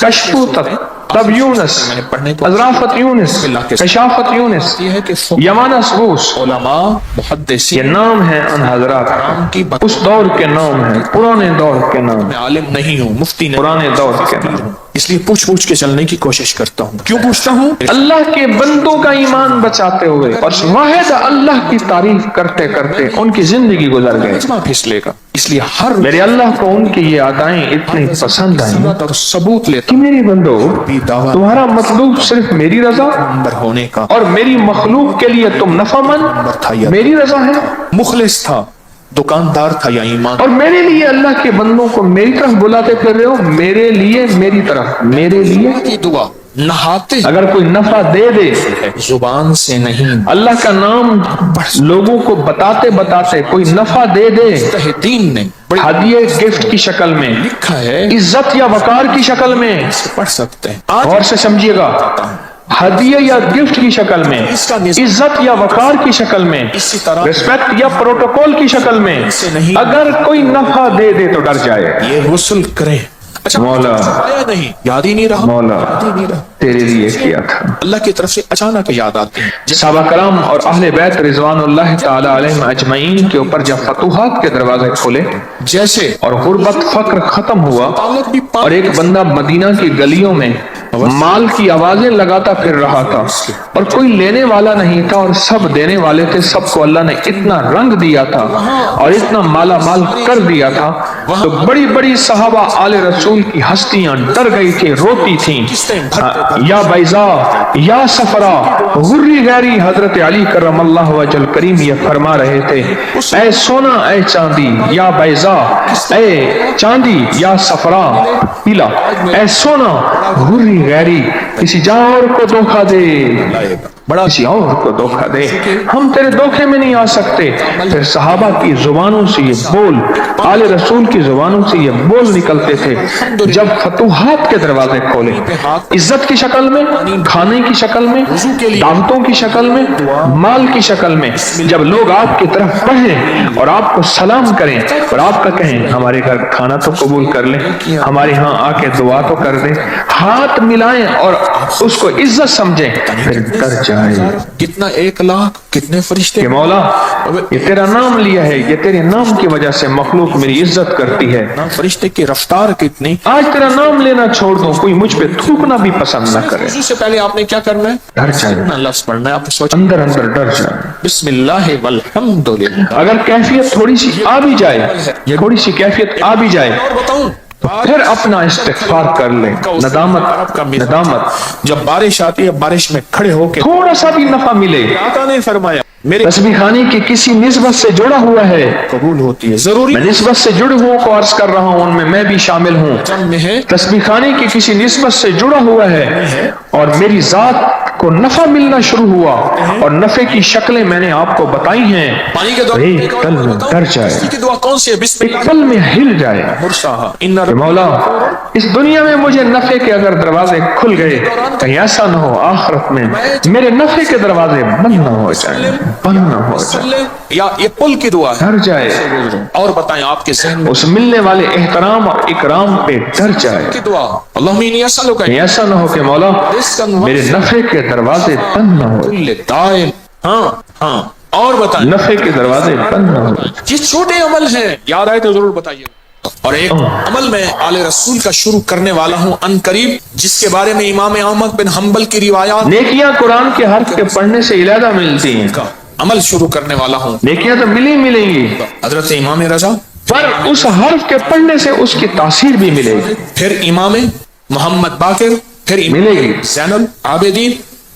کشفوتت، تب یونس، ازرافت یونس، کشافت یونس، یہ ہے کہ یوانس بوس، علماء یہ محدثین نام ہے ان حضرات کی اس دور کے نام ہے، پرانے دور کے نام، میں عالم نہیں ہوں، مفتی نہیں، پرانے دور کے نام۔ اس لیے پوچھ پوچھ کے چلنے کی کوشش کرتا ہوں۔ کیوں پوچھتا ہوں؟ اللہ کے بندوں کا ایمان بچاتے ہوئے اور واحد اللہ کی تعریف کرتے کرتے ان کی زندگی گزر گئے۔ اجماع پھسلے گا، اس لیے ہر میرے اللہ کو ان کی یہ ادائیں اتنی پسند آئیں بات اور ثبوت لیتا کہ میری بندو بھی دعویٰ تمہارا مطلوب صرف میری رضا نمبر ہونے کا اور میری مخلوق کے لیے تم نفع مند میری رضا ہے، مخلص تھا، دکاندار تھا یا ایمان اور میرے لیے اللہ کے بندوں کو میری طرف بلاتے پھر رہے ہو، میرے لیے میری طرف، میرے لیے کی دعا نہاتے اگر کوئی نفع دے دے زبان سے نہیں، اللہ کا نام لوگوں کو بتاتے بتاتے کوئی نفع دے دے، مجتہدین نے بڑی ہدیے گفٹ کی شکل میں، لکھا ہے، عزت یا وقار کی شکل میں، پڑھ سکتے ہیں آج غور سے سمجھیے گا، ہدیے یا گفٹ کی شکل میں، عزت یا وقار کی شکل میں، اسی طرح ریسپیکٹ یا پروٹوکول کی شکل میں اگر کوئی نفع دے دے تو ڈر جائے۔ یہ غسل کرے، اچھا مولا آیا نہیں، یاد ہی نہیں رہا، مولا یاد ہی نہیں رہا، تیرے لیے کیا تھا۔ اللہ کی طرف سے اچانک یاد آتی ہیں۔ صحابہ کرام اور اہل بیت رضوان اللہ تعالی علیہم اجمعین کے اوپر جب فتوحات کے دروازے کھولے جیسے اور غربت فقر ختم ہوا تعلق بھی اور ایک بندہ مدینہ کی گلیوں میں مال کی آوازیں لگاتا پھر رہا تھا اور کوئی لینے والا نہیں تھا اور سب دینے والے تھے، سب کو اللہ نے اتنا رنگ دیا تھا اور اتنا مالا مال کر دیا تھا، تو بڑی بڑی صحابہ آل رسول کی ہستیاں ڈر گئی تھی، روتی تھیں، یا بیضا یا صفرا غری غیری۔ حضرت علی کرم اللہ وجل کریم یہ فرما رہے تھے، اے سونا اے چاندی یا بیضا، اے چاندی یا صفرا پیلا، اے سونا غری غیری، کسی جاور کو دھوکہ دے، بڑا کسی اور کو دھوکہ دے، ہم تیرے دھوکے میں نہیں آ سکتے۔ پھر صحابہ کی زبانوں سے یہ بول، آل رسول کی زبانوں سے یہ بول نکلتے تھے جب فتوحات کے دروازے کھولے، عزت کی شکل میں، کھانے کی شکل میں، دعوتوں کی شکل میں، مال کی شکل میں، جب لوگ آپ کی طرف بڑھیں اور آپ کو سلام کریں اور آپ کا کہیں ہمارے گھر کھانا تو قبول کر لیں، ہمارے ہاں آ کے دعا تو کر دیں، ہاتھ ملائیں اور اس کو عزت سمجھیں، پھر ڈر جائے کتنا 1 لاکھ کتنے فرشتے، کہ مولا یہ تیرا نام لیا ہے، یہ تیرے نام کی وجہ سے مخلوق میری عزت کرتی ہے، فرشتے کی رفتار کتنی۔ آج تیرا نام لینا چھوڑ دوں، کوئی مجھ پہ تھوکنا بھی پسند نہ کرے، وضو سے پہلے آپ نے کیا کرنا ہے؟ ڈر جائے، اتنا لفظ پڑھنا ہے، آپ نے سوچا اندر اندر ڈر جائے۔ بسم اللہ والحمدللہ۔ اگر کیفیت تھوڑی سی آ بھی جائے، تھوڑی سی کیفیت آ بھی جائے اور بتاؤں تو پھر اپنا استغفار کر لیں، ندامت، جب بارش آتی ہے بارش میں کھڑے ہو کے تھوڑا سا بھی نفع ملے، آقا نے فرمایا میرے تسبیح خانے کی کسی نسبت سے جڑا ہوا ہے، قبول ہوتی ہے، ضروری میں نسبت سے جڑے ہوں کو عرض کر رہا ہوں، ان میں بھی شامل ہوں، جب میں ہے تسبیح خانے کی کسی نسبت سے جڑا ہوا ہے اور میری ذات کو نفع ملنا شروع ہوا اور نفع کی شکلیں میں نے آپ کو بتائی ہیں، پانی کے دعا ایک پل میں ڈر جائے، کی دعا کون سی ہے؟ بسم ایک پل میں ہل جائے مرساہا ان کہ مولا اس دنیا میں مجھے نفع کے اگر دروازے کھل گئے، کہیں ایسا نہ ہو آخرت میں میرے نفع کے دروازے بند نہ ہو جائیں، بند نہ ہو جائیں، یا یہ پل کی دعا ہے۔ ڈر جائے، اور بتائیں آپ کے ذہن میں اس ملنے والے احترام اور اکرام پہ ڈر جائے، کی دعا اللہم انی اسألک کہیں ایسا نہ ہو کہ مولا میرے نفع کے دروازے بند نہ ہو، کل دائم، ہاں اور بتائیں نفع کے دروازے بند نہ ہو۔ یہ چھوٹے عمل ہیں، یاد آئے تو ضرور بتائیے۔ اور ایک عمل میں آل رسول کا شروع کرنے والا ہوں ان قریب، جس کے بارے میں امام احمد بن حنبل کی روایات نیکیاں قرآن کے حرف کے پڑھنے سے علیحدہ ملتی ہیں، کا عمل شروع کرنے والا ہوں۔ نیکیاں تو ملیں گی حضرت امام رضا، پر اس حرف کے پڑھنے سے اس کی تاثیر بھی ملے گی، پھر امام محمد باقر، پھر ملے گی، زین العابدین،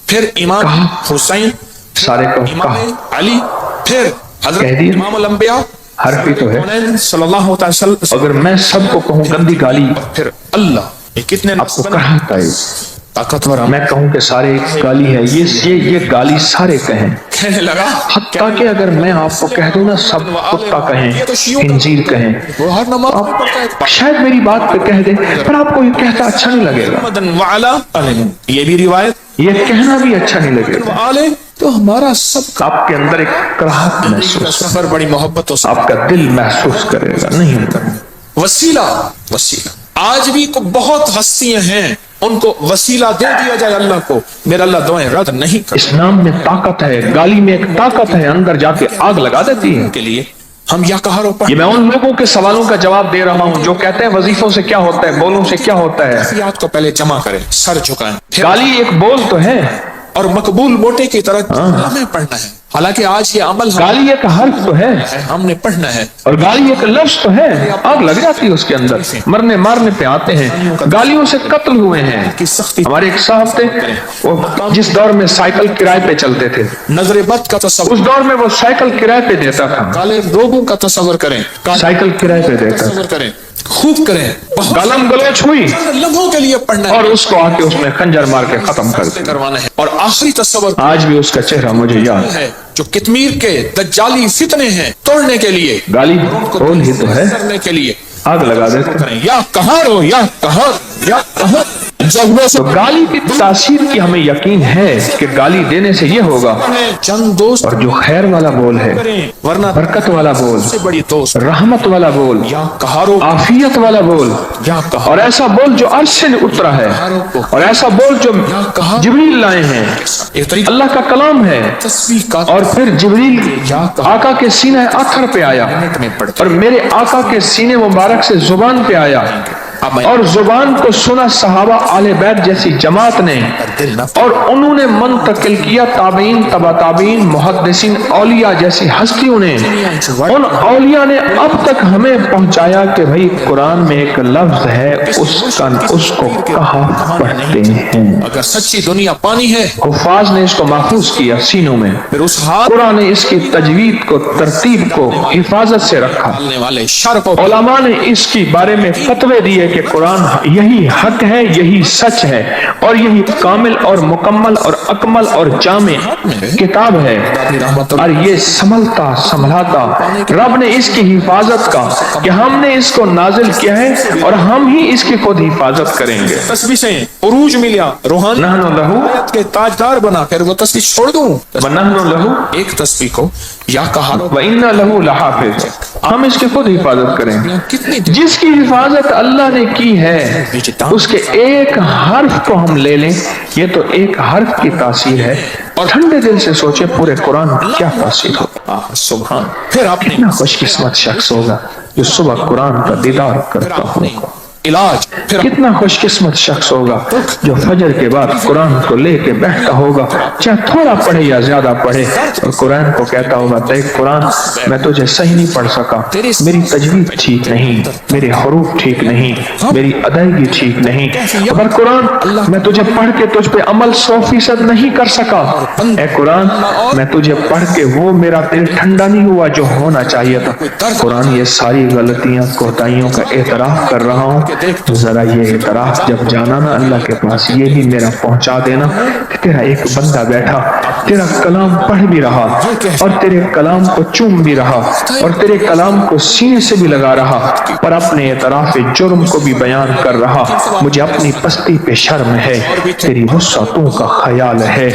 پھر امام حسین، سارے کو امام علی، پھر حضرت امام الانبیاء حرفی تو ہے. صلی اللہ علیہ وسلم. اگر میں سب کو کہوں گندی گالی پھر اللہ یہ کتنے آپ کو کہاں ہے؟ طاقتور میں کہوں کہ سارے گالی ہے، یہ گالی سارے کہیں. کہنے لگا حتیٰ کہ اگر میں آپ کو کہہ دوں نا سب کتا کہیں، خنزیر کہیں، وہ ہر نماز میں پڑھتا ہے آپ شاید میری بات پہ کہہ دیں، پر آپ کو یہ کہتا اچھا نہیں لگے گا. محمد وعلا علیہ، یہ بھی روایت یہ کہنا بھی اچھا نہیں لگے گا. علیہ. تو ہمارا سب کا آپ کے اندر ایک کراہت محسوس، سفر بڑی محبتوں سے آپ کا دل محسوس کرے گا نہیں وسیلہ آج بھی کو بہت ہستیاں ہیں، ان کو وسیلہ دے دیا جائے اللہ کو، میرا اللہ دعائیں رد نہیں کرتا. اسلام میں طاقت ہے، گالی میں ایک طاقت ہے، اندر جا کے آگ لگا دیتی ہے. کے لیے ہم یا کہارو پڑھ یہ میں ان لوگوں کے سوالوں کا جواب دے رہا ہوں جو کہتے ہیں وظیفوں سے کیا ہوتا ہے، بولوں سے کیا ہوتا ہے. یاد کو پہلے جمع کریں، سر جھکائیں، گالی ایک بول تو ہے، اور مقبول موٹے کی طرح ہمیں پڑھنا ہے. حالانکہ آج یہ عمل گالی ایک حرف تو ہے، ہم نے پڑھنا ہے. اور گالی ایک لفظ تو ہے، آگ لگ جاتی ہے اس کے اندر. مرنے مارنے پہ آتے ہیں، گالیوں سے قتل ہوئے ہیں. کی سختی ہمارے ایک صاحب تھے، وہ جس دور میں سائیکل کرائے پہ چلتے تھے، نظر بد کا تصور، اس دور میں وہ سائیکل کرائے پہ دیتا تھا. کالے لوگوں کا تصور کریں، سائیکل کرائے پہ دیتا تھا. تصور کریں، خوب کریں، بہت گالم گلوچ ہوئی لمحوں کے لیے پڑھنا اور ہے اس کو آ کے اس میں خنجر مار کے ختم کر دیا. کروانا ہے. اور آخری تصور آج بھی اس کا چہرہ مجھے یاد ہے. ہے جو کتمیر کے دجالی فتنے ہیں توڑنے کے لیے، گالی بول ہی تو ہے، کرنے کے لیے آگ لگا دیتے. کریں. یا کہار ہو یا کہار یا کہار جذبوں سے تو گالی کی تاثیر کی ہمیں یقین ہے کہ گالی دینے سے یہ ہوگا. چند دوست اور جو خیر والا بول ہے، کریں، ورنہ برکت والا بول، سے بڑی دوست رحمت والا بول، یا کہارو عافیت والا بول، یا کہار اور ایسا بول جو عرش سے اترا ہے، اور ایسا بول جو جبریل لائے ہیں، ایک طریقہ اللہ کا کلام ہے. تصویر کا اور پھر جبریل آقا کے سینہ اطہر پہ آیا میں پڑھتا اور میرے آقا کے سینے مبارک سے زبان پہ آیا، اور زبان کو سنا صحابہ آل بیت جیسی جماعت نے، اور انہوں نے منتقل کیا تابعین، تبع تابعین، محدثین، اولیاء جیسی ہستیوں نے. ان اولیاء نے اب تک ہمیں پہنچایا کہ بھئی قرآن میں ایک لفظ ہے، اس کو کہاں پڑھتے ہیں. اگر سچی دنیا پانی ہے حفاظ نے اس کو محفوظ کیا سینوں میں. پھر اس ہاتھ قرآن نے اس کی تجوید کو، ترتیب کو حفاظت سے رکھا. ڈالنے والے شر کو علماء نے اس کی بارے میں فتوے دیے کہ قرآن یہی حق ہے، یہی سچ ہے، اور یہی کامل اور مکمل اور اکمل اور جامع کتاب ہے، اور یہ سنبھلتا سنبھلاتا رب نے اس کی حفاظت کا کہ ہم نے اس کو نازل کیا ہے اور ہم ہی اس کی خود حفاظت کریں گے. تسبیح سے عروج ملیا، روحانی نحن لہو کے تاجدار بنا. پھر وہ تسبیح چھوڑ دوں، ونحن لہو ایک تسبیح کو یا کہارو وَإِنَّا لَهُ لَحَافِظٌ، ہم اس کی خود حفاظت کریں گے. کتنی جس کی حفاظت اللہ نے کی ہے، اس کے ایک حرف کو ہم لے لیں، یہ تو ایک حرف کی تاثیر ہے. اور ٹھنڈے دل سے سوچے پورے قرآن کی کیا تاثیر ہوگی. سبحان. پھر آپ نے کتنا خوش قسمت شخص ہوگا جو صبح قرآن کا دیدار کرتا ہوگا. علاج، پھر کتنا خوش قسمت شخص ہوگا جو فجر کے بعد قرآن کو لے کے بیٹھتا ہوگا، چاہے تھوڑا پڑھے یا زیادہ پڑھے، اور قرآن کو کہتا ہوگا دیکھ قرآن، میں تجھے صحیح نہیں پڑھ سکا، میری تجوید ٹھیک نہیں، میرے حروف ٹھیک نہیں، میری ادائیگی ٹھیک نہیں، پر قرآن میں تجھے پڑھ کے تجھ پہ عمل 100% نہیں کر سکا. اے قرآن میں تجھے پڑھ کے وہ میرا دل ٹھنڈا نہیں ہوا جو ہونا چاہیے تھا. قرآن یہ ساری غلطیاں کوتاہیوں کا اعتراف کر رہا ہوں، ذرا یہ اعتراف جب جانا نا اللہ کے پاس، یہ بھی میرا پہنچا دینا کہ تیرا ایک بندہ بیٹھا تیرا کلام پڑھ بھی رہا اور تیرے کلام کو چوم بھی رہا اور تیرے کلام کو سینے سے بھی لگا رہا، پر اپنے اعتراف جرم کو بھی بیان کر رہا. مجھے اپنی پستی پہ شرم ہے، تیری وسعتوں کا خیال ہے،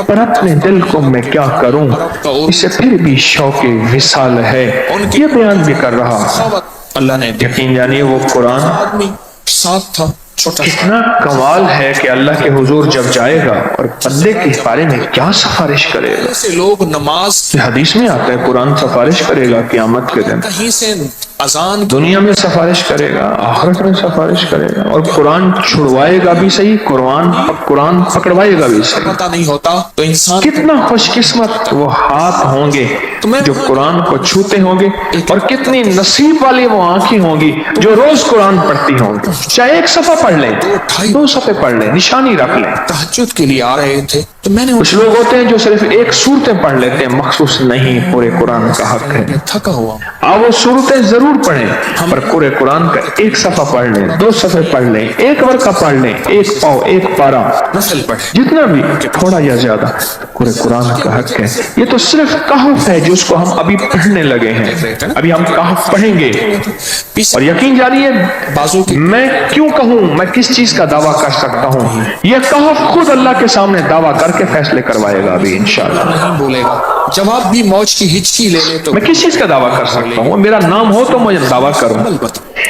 پر اپنے دل کو میں کیا کروں، اسے پھر بھی شوق وصال ہے. یہ بیان بھی کر رہا. اللہ نے یقین جانیے وہ قرآن آدمی ساتھ تھا، چھوٹا کتنا کمال ہے کہ اللہ کے حضور جب جائے گا اور بندے کے بارے میں کیا سفارش کرے گا. سے لوگ نماز حدیث میں آتا ہے قرآن سفارش کرے گا قیامت کے دن. کہیں سے اذان دنیا میں سفارش کرے گا، آخرت میں سفارش کرے گا، اور قرآن چھڑوائے گا بھی صحیح، قرآن پکڑوائے گا بھی صحیح. پتہ نہیں ہوتا تو انسان کتنا خوش قسمت وہ ہاتھ ہوں گے جو قرآن کو چھوتے ہوں گے، اور کتنی نصیب والی وہ آنکھیں ہوں گی جو روز قرآن پڑھتی ہوں گی، چاہے ایک صفحہ پڑھ لیں، 2 صفحے پڑھ لیں، نشانی رکھ لیں۔ تہجد کے لیے آ رہے تھے تو میں نے کچھ لوگ ہوتے ہیں جو صرف ایک صورتیں پڑھ لیتے ہیں، مخصوص نہیں، پورے قرآن کا حق ہے۔ تھکا ہوا آپ وہ صورتیں ضرور پڑھیں، پر پورے قرآن کا ایک صفحہ پڑھ لیں، 2 صفحے پڑھ لیں، ایک ورقہ پڑھ لیں، ایک پاؤ، ایک پارا، نفل پڑھے، جتنا بھی، تھوڑا یا زیادہ، پورے قرآن کا حق ہے۔ یہ تو صرف کہف ہے جو اس کو ہم ابھی پڑھنے لگے ہیں، ابھی ہم کہف پڑھیں گے۔ اور یقین جانیے، بازو کی میں کیوں کہوں، میں کس چیز کا دعویٰ کر سکتا ہوں، یہ کہف خود اللہ کے سامنے دعویٰ کر کے فیصلے کروائے گا ابھی انشاءاللہ۔ نہیں بولے گا، جواب بھی موج کی ہچکی لے لے تو میں کس چیز کا دعویٰ کر سکتا ہوں؟ میرا نام ہو تو میں دعویٰ کروں،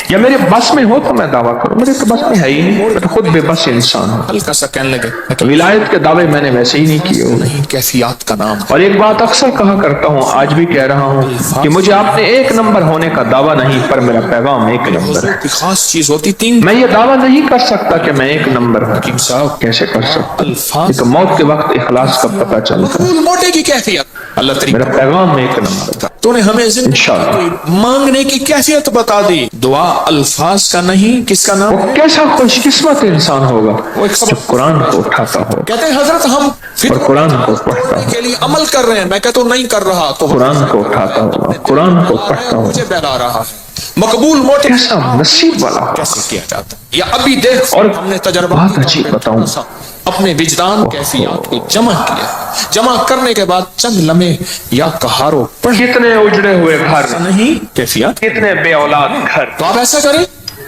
یا میرے بس میں ہو تو میں دعویٰ کروں، میرے تو بس میں ہے ہی نہیں، میں تو خود بے بس انسان ہوں۔ ہلکا سا کہنے لگے ولایت کے دعوے میں نے ویسے ہی نہیں کیے ہوئے۔ نہیں، کیفیات کا نام اور ایک بات اکثر کہا کرتا ہوں، آج بھی کہہ رہا ہوں کہ مجھے آپ نے 1 نمبر ہونے کا دعویٰ نہیں، پر میرا پیغام 1 نمبر ہے۔ کی خاص چیز ہوتی 3 میں یہ دعویٰ نہیں کر سکتا کہ میں 1 نمبر ہوں، حکیم صاحب کیسے کر سکتا؟ الفاظ یہ تو موت کے وقت اخلاص کا پتہ چلتا ہے۔ مقبول موٹے کی کیفیت اللہ میرا طریقہ پیغام 1 نمبر تھا۔ تو نے ہمیں زندگی انشاءاللہ کی مانگنے کی کیفیت بتا دی۔ دعا الفاظ کا نہیں، کس کا نام؟ وہ کیسا خوش قسمت انسان ہوگا جو قرآن کو اٹھاتا ہو کہتے ہیں حضرت ہم اور قرآن کو پڑھتا ہو، کے لیے عمل کر رہے ہیں، میں کہتا ہوں نہیں کر رہا تو قرآن کو اٹھاتا ہو، قرآن کو پڑھتا ہو، مجھے بہلا رہا ہے۔ مقبول موٹے کیسا نصیب والا ہو۔ کیسے کیا جاتا ہے؟ یا ابھی دیکھ اور ہم نے تجربہ بات اچھی بتاؤں، اپنے وجدان کیفیات کو جمع کیا، جمع کرنے کے بعد چند لمحے یا کہارو پڑھ کتنے اجڑے ہوئے گھر، نہیں کیفیات، کتنے بے اولاد گھر، تو آپ ایسا کریں،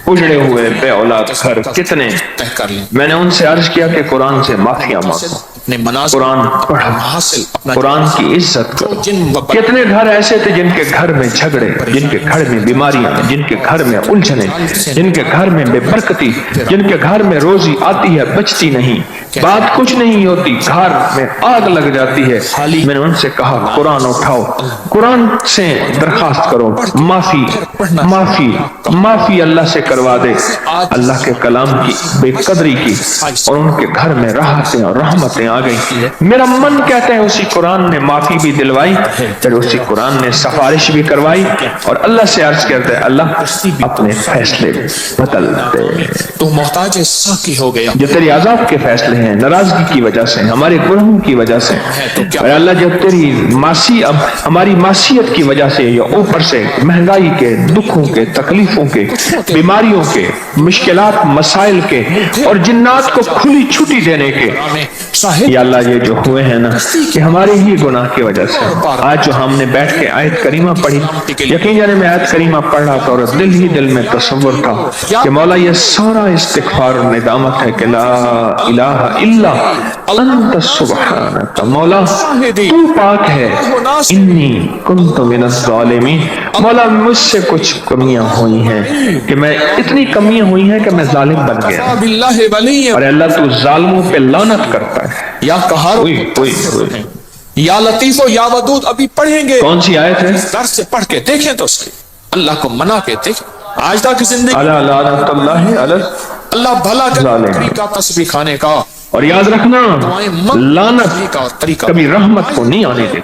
اجڑے ہوئے بے اولاد گھر کتنے۔ طے کر لیں، میں نے ان سے عرض کیا کہ قرآن سے معافیاں مانگو، اپنے مناظر قرآن پڑھو، حاصل اپنا قرآن کی عزت کرو۔ جن وقت کتنے گھر ایسے تھے جن کے گھر میں جھگڑے، جن کے گھر میں بیماریاں، جن کے گھر میں الجھنیں، جن کے گھر میں بے برکتی، جن کے گھر میں روزی آتی ہے بچتی نہیں، بات کچھ نہیں ہوتی، گھر میں آگ لگ جاتی ہے۔ میں نے ان سے کہا قرآن اٹھاؤ، قرآن سے درخواست کرو، معافی معافی معافی اللہ سے کروا دے، اللہ کے کلام کی بے قدری کی، اور ان کے گھر میں راحتیں اور رحمتیں آ گئی۔ میرا من کہتا ہے اسی قرآن نے معافی بھی دلوائی، پھر اسی قرآن نے سفارش بھی کروائی، اور اللہ سے عرض کرتے ہیں اللہ اپنے فیصلے بدل دے۔ تو محتاج ساکی ہو گیا، جو تیری عذاب کے فیصلے ہیں، ناراضگی کی وجہ سے، ہمارے گناہوں کی وجہ سے، اور اللہ جب تیری ہماری معصیت کی وجہ سے، یا اوپر سے مہنگائی کے، دکھوں کے، تکلیفوں کے، بیماریوں کے، مشکلات مسائل کے، اور جنات کو کھلی چھٹی دینے کے، یا اللہ یہ جو ہوئے ہیں نا، کہ ہمارے ہی گناہ کی وجہ سے۔ آج جو ہم نے بیٹھ کے آیت کریمہ پڑھی، یقین جانے میں آیت کریمہ پڑھ رہا تھا اور دل ہی دل میں تصور تھا کہ مولا یہ سارا استغفار اور ندامت ہے کہ لا الہ الا انت سبحانک، مولا تو پاک ہے، انی کنت من الظالمین، مولا مجھ سے کچھ کمیاں ہوئی ہیں کہ میں اتنی کمیاں ہوئی ہیں کہ میں ظالم بن گیا، باللہ ولی اور اللہ تو ظالموں پہ لعنت کرتا ہے۔ یا کہارو یا لطیف و یا ودود ابھی پڑھیں گے، کون سی آیت ہے؟ درس سے پڑھ کے دیکھیں تو صحیح، اللہ کو منا کے دیکھیں۔ آج تک زندگی الا لعنت اللہ علی اللہ بھلا ظالم۔ طریقہ تسبیح کھانے کا، اور یاد رکھنا لعنت طریقہ کبھی رحمت کو نہیں آنے دیتی۔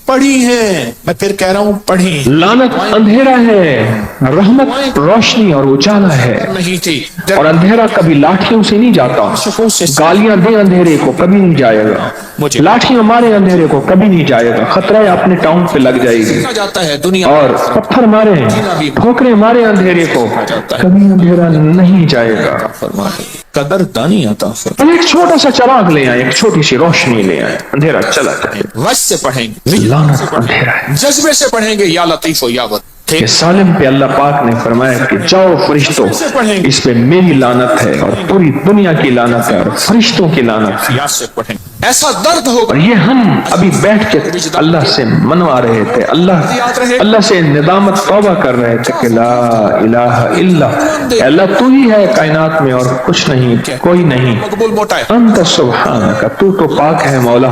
پڑھی ہیں، میں پھر کہہ رہا ہوں پڑھی لعنت اندھیرا ہے، رحمت روشنی اور اجالا ہے، نہیں تھی، اور اندھیرا کبھی لاٹھیوں سے نہیں جاتا، گالیاں دے اندھیرے کو کبھی نہیں جائے گا، لاٹھیاں مارے اندھیرے کو کبھی نہیں جائے گا، خطرہ اپنے ٹاؤن پہ لگ جائے گی، جاتا ہے دنیا، اور پتھر مارے ٹھوکریں مارے اندھیرے کو کبھی اندھیرا نہیں جائے گا۔ قدر دانی عطا فرما، ایک چھوٹا سا چراغ لے آئے، ایک چھوٹی سی روشنی لے آئے، اندھیرا چلا جائے۔ وجہ سے پڑھیں گے، لعنت اندھیرا ہے، جذبے سے پڑھیں گے، یا لطیف و یا ود کہ سالم پہ اللہ پاک نے فرمایا کہ جاؤ فرشتوں، اس پہ میری لعنت ہے، اور پوری دنیا کی لعنت ہے، اور فرشتوں کی لعنت ہے۔ یا سے پڑھیں گے، ایسا درد ہوگا، اور یہ ہم ابھی بیٹھ کے اللہ سے منوا رہے تھے، اللہ سے ندامت توبہ کر رہے تھے کہ لا الہ الا اللہ، تو ہی ہے کائنات میں اور کچھ نہیں، کوئی نہیں، مقبول موٹا ہے، انت سبحانک، تو پاک ہے مولا،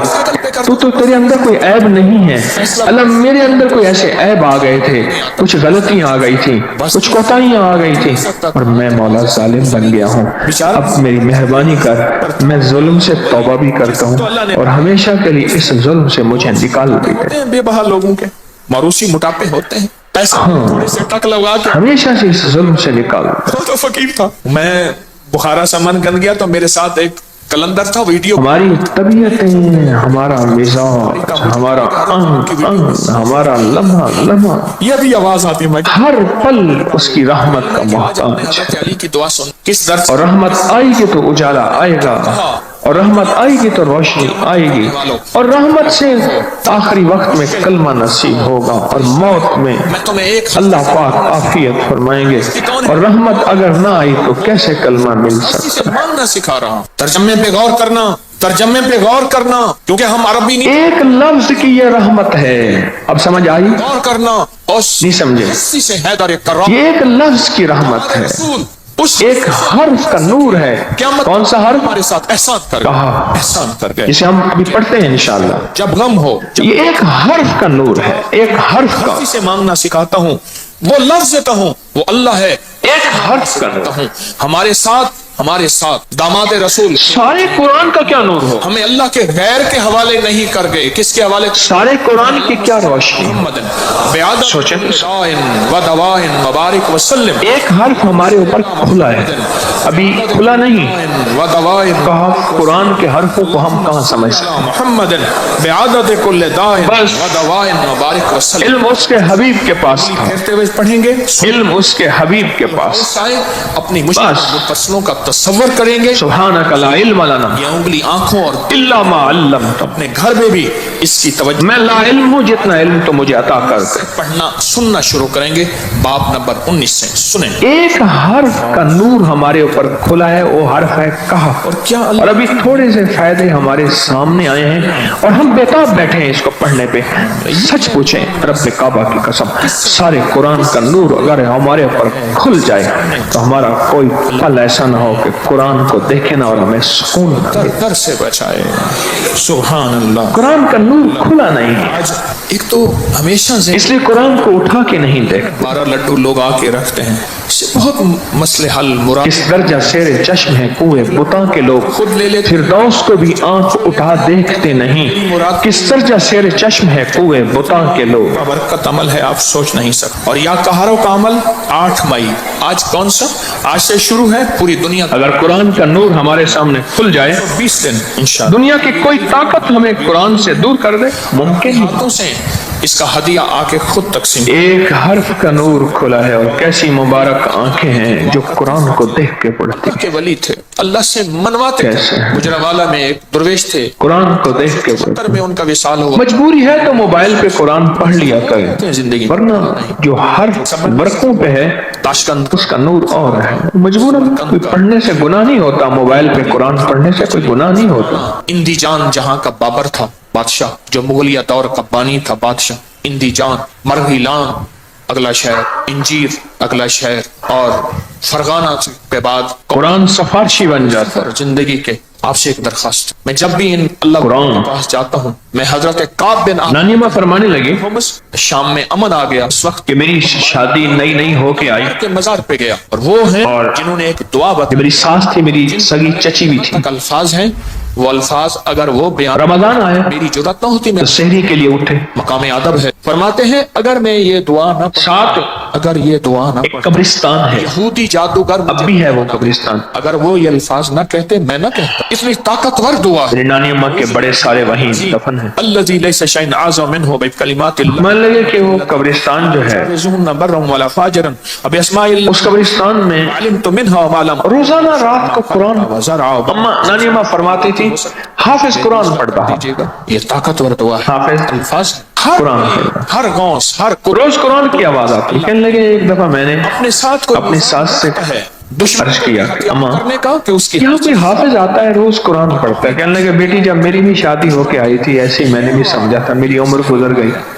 تو تیرے اندر کوئی عیب نہیں ہے اللہ، میرے اندر کوئی ایسے عیب آ گئے تھے، کچھ غلطیاں آ گئی تھی، کچھ کوتاہیاں آ گئی تھی، اور میں مولا ظالم بن گیا ہوں، اب میری مہربانی کر، میں ظلم سے توبہ بھی کرتا ہوں اور ہمیشہ کے لیے اس ظلم سے مجھے نکال بھی دے۔ بے بہا لوگوں کے موروثی موٹاپے ہوتے ہیں، پیسہ تھوڑے سے ٹک لگا کے ہمیشہ سے اس ظلم سے نکال دے۔ وہ تو فقیر تھا، میں بخارا سے من کر گیا تو میرے ساتھ ایک کلندر تھا، ویڈیو ہماری طبیعتیں، ہمارا مزاج، ہمارا انگ انگ، ہمارا لمحہ لمحہ، یہ بھی آواز آتی ہے، میں ہر پل اس کی رحمت کا محتاج ہے۔ حضرت علی کی دعا سن کس درد اور رحمت آئے گی تو اجالا آئے گا، اور رحمت آئے گی تو روشنی آئے گی، اور رحمت سے آخری وقت میں کلمہ نصیب ہوگا، اور موت میں میں تمہیں ایک اللہ پاک عافیت فرمائیں گے، اور رحمت اگر نہ آئی تو کیسے کلمہ مل سے سکتا ہے؟ مانگنا سکھا رہا ہوں، ترجمے پہ غور کرنا، ترجمے پہ غور کرنا، کیونکہ ہم عربی نہیں ایک لفظ کی یہ رحمت ہے، اب سمجھ آئی؟ غور کرنا، اور نہیں سمجھے؟ اسی سے حیدر کرام یہ ایک لفظ کی رحمت ہے، رسول اس ایک حرف کا نور ہے۔ قیامت کون سا حرف؟ ہمارے ساتھ احسان کر گئے، کہا، احسان کر گئے، جسے ہم ابھی پڑھتے ہیں انشاءاللہ۔ جب غم ہو یہ ایک حرف کا نور ہے، ایک حرف کا، اسی سے مانگنا سکھاتا ہوں، وہ لفظ کہوں وہ اللہ ہے، ایک حرف کا نور۔ کہوں ہمارے ساتھ داماد رسول سارے قرآن کا کیا نور ہو، ہمیں اللہ کے غیر کے حوالے نہیں کر گئے، کس کے حوالے؟ سارے قرآن کی کیا روشنی ہے۔ محمد بیعدد سوچیں، و دوائن مبارک وسلم، ایک حرف ہمارے اوپر کھلا ہے، ابھی کھلا نہیں، و دوائن کہا قرآن کے حرفوں کو ہم کہاں سمجھ سکتے؟ محمد بیعدد کل دائن بس و دوائن مبارک وسلم، علم اس کے حبیب کے پاس تھا، پھرتے ہوئے پڑھیں گے، علم اس کے حبیب کے پاس۔ اپنی مشکل فصلوں کا تصور کریں گے، سبحانک لا علم لنا یہ انگلی آنکھوں اور الا ما علمتنا، اپنے گھر میں بھی اس کی توجہ میں لا علم ہوں، جتنا علم تو مجھے عطا کر دے۔ پڑھنا سننا شروع کریں گے، باب نمبر 19 سے سنیں۔ ایک حرف کا نور ہمارے اوپر کھلا ہے، وہ حرف ہے کہف، اور کیا اور ابھی تھوڑے سے فائدے ہمارے سامنے آئے ہیں اور ہم بےتاب بیٹھے ہیں اس کو پڑھنے پہ۔ سچ پوچھیں رب کعبہ کی قسم، سارے قرآن کا نور اگر ہمارے اوپر کھل جائے تو ہمارا کوئی پل ایسا نہ ہو کہ قرآن کو دیکھیں نہ اور ہمیں سکون نہ ملے۔ در سے بچائے، سبحان اللہ۔ قرآن کا نور کھلا نہیں ہے، آج ایک تو ہمیشہ سے اس لیے قرآن کو اٹھا کے نہیں دیکھتے۔ 12 لڈو لوگ آ کے رکھتے ہیں، اس سے بہت مسئلے حل مراد کس درجہ سیر چشم ہے کوئے بتاں کے لوگ، خود لے لیتے، فردوس کو بھی آنکھ اٹھا دیکھتے نہیں۔ کس درجہ سیر چشم ہے کوئے بتاں کے لوگ، برکت عمل ہے آپ سوچ نہیں سکتے۔ اور یا کہاروں کا عمل 8 مئی، آج کون سا؟ آج سے شروع ہے، پوری دنیا اگر قرآن کا نور ہمارے سامنے کھل جائے، 20 دن انشاءاللہ دنیا کی کوئی طاقت ہمیں قرآن سے دور کر دے ممکن نہیں۔ ہاتھوں سے اس کا ہدیہ آ کے خود تقسیم۔ ایک حرف کا نور کھلا ہے، اور کیسی مبارک آنکھیں ہیں جو قرآن کو دیکھ کے پڑھتی ہیں۔ کے ولی تھے، اللہ سے منواتے کیسے؟ تھے۔ گجرانوالہ میں ایک درویش تھے، قرآن کو دیکھ کے پڑھتی ستر میں ان کا وصال ہوا، مجبوری ہے تو موبائل پہ قرآن پڑھ لیا کرے، زندگی ورنہ جو حرف ورقوں پہ ہے تاشکند اس کا نور اور ہے۔ مجبوراً کوئی پڑھنے سے گناہ نہیں ہوتا، موبائل پہ قرآن پڑھنے سے کوئی گناہ نہیں ہوتا۔ اندی جان جہاں کا بابر تھا بادشاہ، جو مغلیہ دور کا بانی تھا بادشاہ، اندی جان، مرغیلان اگلا شہر، انجیر اگلا شہر، اور فرغانہ کے بعد قرآن سفارشی بن جاتا ہے۔ زندگی کے آپ سے ایک درخواست، میں جب بھی ان اللہ قرآن کے پاس جاتا ہوں، میں حضرت کعب بن نانیمہ فرمانے لگی شام میں امن آ گیا، اس وقت کہ میری شادی نئی نئی ہو کے آئی، کے مزار پہ گیا، اور وہ ہیں جنہوں نے ایک دعا کہ بتائی، میری ساس تھی، میری سگی چچی بھی تھی۔ الفاظ ہیں وہ الفاظ، اگر وہ بیان رمضان آیا میری جرات نہ ہوتی، میں تو سحری کے لیے اٹھے، مقام ادب ہے، فرماتے ہیں اگر میں یہ دعا نہ ساتھ اگر یہ دعا نہ ایک قبرستان ہے، یہودی جادوگر اب بھی ہے وہ قبرستان، اگر وہ یہ الفاظ نہ کہتے میں نہ کہتا، اس لیے طاقتور دعا ہے۔ میری نانی اماں کے بڑے سارے وہیں دفن ہیں۔ الذی لیس شیء اعظم منه بکلمات اللہ مان لگے کہ وہ قبرستان جو ہے، یعظون برا ولا فاجرا باسماء اللہ اس قبرستان میں علمت منها وما لم روزانہ رات کو قرآن، وزرع اماں نانی اماں فرماتی تھی حافظ قرآن پڑھتا ہے، دیجیے گا، یہ طاقتور دعا ہے، حافظ الفاظ قرآن پڑھتا ہے۔ ہر غوث ہر روز قرآن کی آواز آتی، کہنے لگے ایک دفعہ میں نے اپنے ساتھ کو اپنی ساس سے ہے دشمن عرض کیا کہ اماں کرنے کا کہ اس کی یہاں کوئی حافظ آتا ہے روز قرآن پڑھتا ہے، کہنے لگے بیٹی جب میری بھی شادی ہو کے آئی تھی ایسے ہی میں نے بھی سمجھا تھا، میری عمر گزر گئی،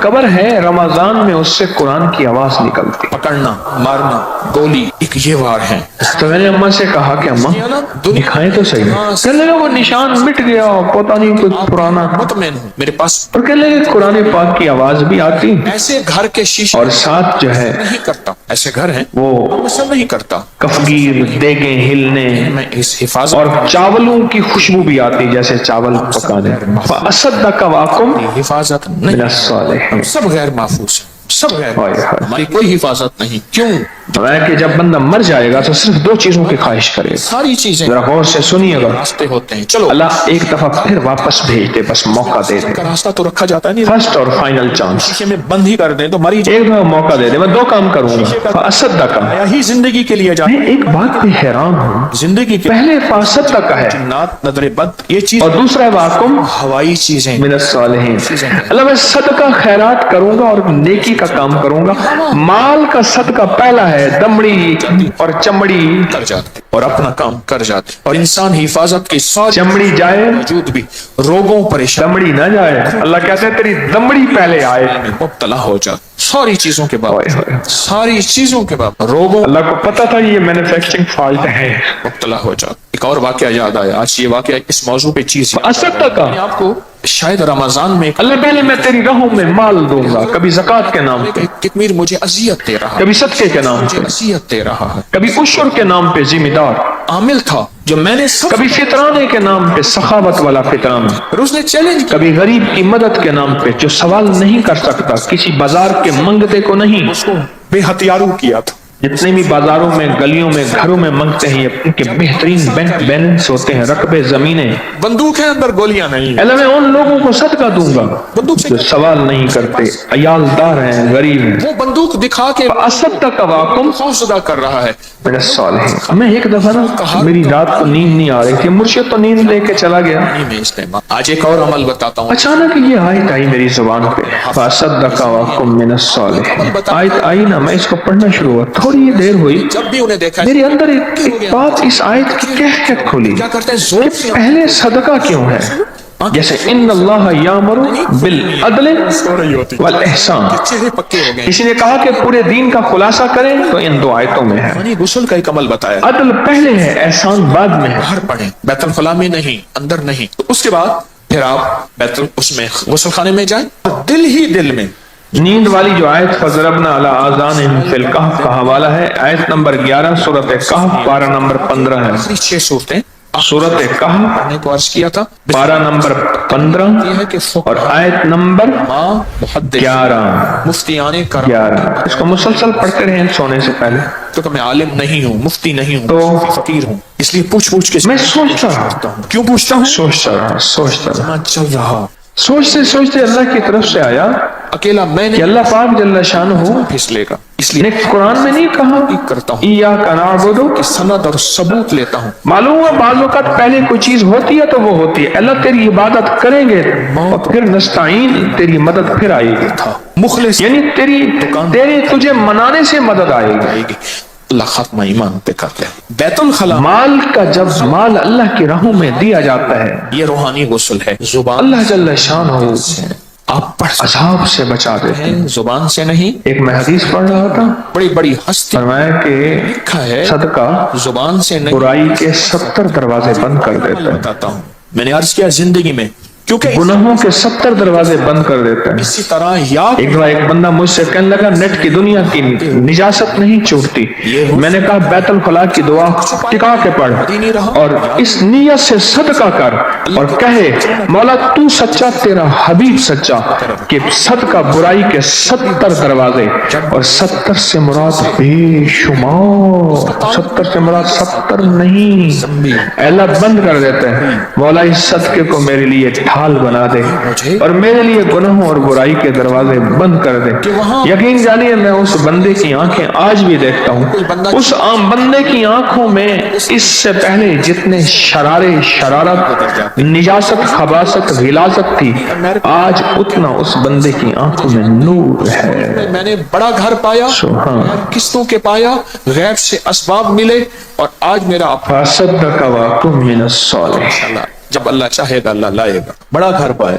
قبر ہے رمضان میں اس سے قرآن کی آواز نکلتی. پکڑنا مارنا گولی ایک یہ وار ہے. تو میں نے اماں سے کہا کہ اماں دکھائیں تو صحیح. کہنے لگا وہ نشان مٹ گیا پتہ نہیں کوئی پرانا. مطمئن ہوں میرے پاس اور کہنے لگے قرآن پاک کی آواز بھی آتی ایسے گھر کے شیشے اور ساتھ جو ہے نہیں کرتا. ایسے گھر ہیں وہ مسئلہ نہیں کرتا. کفگیر دیگیں ہلنے میں اس حفاظت اور چاولوں کی خوشبو بھی آتی جیسے چاول پکانے. فَأَصَدَّقَ وَأَكُمْ حفاظت مِنَ نہیں. الصَّالِحِينَ. سب غیر محفوظ ہیں سب غیر ہائے ہائے. ہماری کوئی حفاظت نہیں. کیوں؟ میں کہ جب بندہ مر جائے گا تو صرف دو چیزوں کی خواہش کرے گا. ساری چیزیں ذرا غور سے سنیے گا. راستے ہوتے ہیں. چلو اللہ ایک دفعہ پھر واپس بھیج دے, بس موقع دے دے. کا راستہ تو رکھا جاتا ہے نہیں. فرسٹ اور فائنل چانس. شیشے میں بند ہی کر دیں تو مری ایک دفعہ موقع دے دے. میں دو کام کروں گا. فَأَصَدَّقَ. ہی زندگی کے لیے میں ایک بات پہ حیران ہوں. زندگی کے پہلے فَأَصَدَّقَ ہے نات نظر بد یہ چیز اور دوسرا ہے وَأَكُمْ ہوائی چیزیں من الصالحین. اللہ میں صدقہ خیرات کروں گا اور نیکی کا کام کروں گا. مال کا صدقہ پہلا ہے دمڑی اور چمڑی. کر جاتے اور اپنا کام کر جاتے اور انسان حفاظت کے ساتھ چمڑی جائے موجود بھی روگوں پریشان دمڑی نہ جائے. اللہ کہتے ہیں تیری دمڑی پہلے آئے. میں مبتلا ہو جاتے ساری چیزوں کے ہوئے بعد ہوئے. ساری چیزوں کے بعد روگوں اللہ کو پتا تھا یہ مینوفیکچرنگ فالٹ ہے. مبتلا ہو جاتے. ایک اور واقعہ یاد آیا آج. یہ واقعہ اس موضوع پہ چیز صدقہ. میں آپ کو شاید رمضان میں اللہ پہلے میں تیری راہوں میں مال دوں گا. کبھی زکوٰۃ کے نام پہ, کتمیر مجھے اذیت دے رہا ہے کبھی صدقے کے نام مجھے پہ, اذیت دے رہا ہے. کبھی عشر کے نام پہ ذمہ دار, عامل تھا جو میں نے سب کبھی فطرانے کے نام پہ سخاوت والا فطرانہ, اور اس نے چیلنج کیا کبھی غریب کی مدد کے نام پہ جو سوال نہیں کر سکتا, کسی بازار کے منگتے کو نہیں. اس کو بے ہتھیاروں کیا تھا. جتنے بھی بازاروں میں گلیوں میں گھروں میں منگتے ہیں ان کے بہترین بینک بیلنس ہوتے ہیں, رقبے زمینیں. بندوق ہے اندر گولیاں نہیں ہیں. اللہ میں ان لوگوں کو صدقہ دوں گا بندوق سے جو سوال نہیں کرتے, عیالدار ہیں, غریب ہیں. وہ بندوق دکھا کے فَأَصَدَّقَ وَأَكُمْ خوفزدہ کر رہا ہے. مِنَ الصَّالِحِينَ. میں ایک دفعہ نا میری رات کو نیند نہیں آ رہی تھی, مرشد تو نیند لے کے چلا گیا. میں استعمال آج ایک اور عمل بتاتا ہوں. اچانک یہ آیت آئی میری زبان پہ, فَأَصَدَّقَ وَأَكُمْ مِنَ الصَّالِحِينَ. آیت آئی نا, میں اس کو پڑھنا شروع ہوا, تھوڑی یہ دیر ہوئی, جب بھی انہیں دیکھا میرے اندر ایک بات اس آیت کی کہہ کھلی کیا کرتے ہیں زور سے پہلے صدقہ کیوں ہے. جیسے ان اللہ یامر بالعدل والاحسان, چہرے پکے ہو گئے. کسی نے کہا کہ پورے دین کا خلاصہ کریں تو ان دو آیتوں میں ہے. یعنی غسل کا ایک عمل بتایا. عدل پہلے ہے, احسان بعد میں ہے. باہر پڑھیں بیت الخلاء میں نہیں, اندر نہیں. تو اس کے بعد پھر آپ اس میں غسل خانے میں جائیں, دل ہی دل میں. نیند والی جو آیت فضربنا علی آذانہم فی الکہف کا حوالہ ہے, آیت نمبر 11 سورۃ کہف پارہ نمبر 15 ہے. آخری 6 صورتیں سورۃ کہف پڑھنے کو عرض کیا تھا. پارہ نمبر 15 یہ ہے کہ اور آیت نمبر محدث 11. مفتیان کرام. اس کو مسلسل پڑھتے رہیں سونے سے پہلے. تو میں عالم نہیں ہوں, مفتی نہیں ہوں, تو فقیر ہوں, اس لیے پوچھ کے میں سوچتا رہا. کیوں پوچھتا ہوں؟ سوچتا رہا. چل رہا سوچتے سوچتے اللہ کی طرف سے آیا اکیلا میں کہ نے اللہ پاک جل شانہ پھسلے گا. اس نے لیے قرآن میں نہیں کہا کرتا ہوں ایاک نعبد, سند اور ثبوت لیتا ہوں. معلوم ہے بعض اوقات پہلے کوئی چیز ہوتی ہے تو وہ ہوتی ہے. اللہ تیری عبادت کریں گے اور پھر نستعین, تیری مدد پھر آئے گی. مخلص یعنی تیری تجھے منانے سے مدد آئے گی. اللہ ختمہ ایمان پہ کرتے ہیں. بیت الخلاء مال کا جب مال اللہ کی راہوں میں دیا جاتا ہے, یہ روحانی غسل ہے. زبان اللہ جل شانہ آپ پڑھ عذاب سے بچا دیتے ہیں. زبان سے نہیں. ایک میں حدیث پڑھ رہا تھا, بڑی بڑی ہستی فرمایا کہ لکھا ہے صدقہ زبان سے نہیں. برائی کے 70 دروازے بند کر دیتا ہے. بتاتا ہوں, میں نے عرض کیا زندگی میں کیونکہ گناہوں کے 70 دروازے بند کر دیتا ہے. اسی طرح یاد ایک بار ایک بندہ مجھ سے کہنے لگا نیٹ کی دنیا کی نجاست نہیں چھوٹتی. میں نے کہا بیت الخلاء کی دعا ٹکا کے پڑھ اور اس نیت سے صدقہ کر اور کہے مولا تو سچا, تیرا حبیب سچا, کہ صدقہ برائی کے 70 دروازے, اور 70 سے مراد بے شمار, 70 سے مراد 70 نہیں, اللہ بند کر دیتا ہے. مولا اس صدقے کو میرے لیے ڈھال بنا دے اور میرے لیے گناہوں اور برائی کے دروازے بند کر دے. یقین جانیے میں اس بندے کی آنکھیں آج بھی دیکھتا ہوں. اس عام بندے کی آنکھوں میں اس سے پہلے جتنے شرارت, نجاست, خباثت, غلاظت تھی, آج اتنا اس بندے کی آنکھوں میں نور ہے. میں نے بڑا گھر پایا, قسطوں کے پایا, غیب سے اسباب ملے, اور آج میرا فَصَدَّقَ وَأَكُن مِّنَ الصَّالِحِينَ. جب اللہ چاہے گا اللہ لائے گا. بڑا گھر پائے,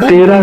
13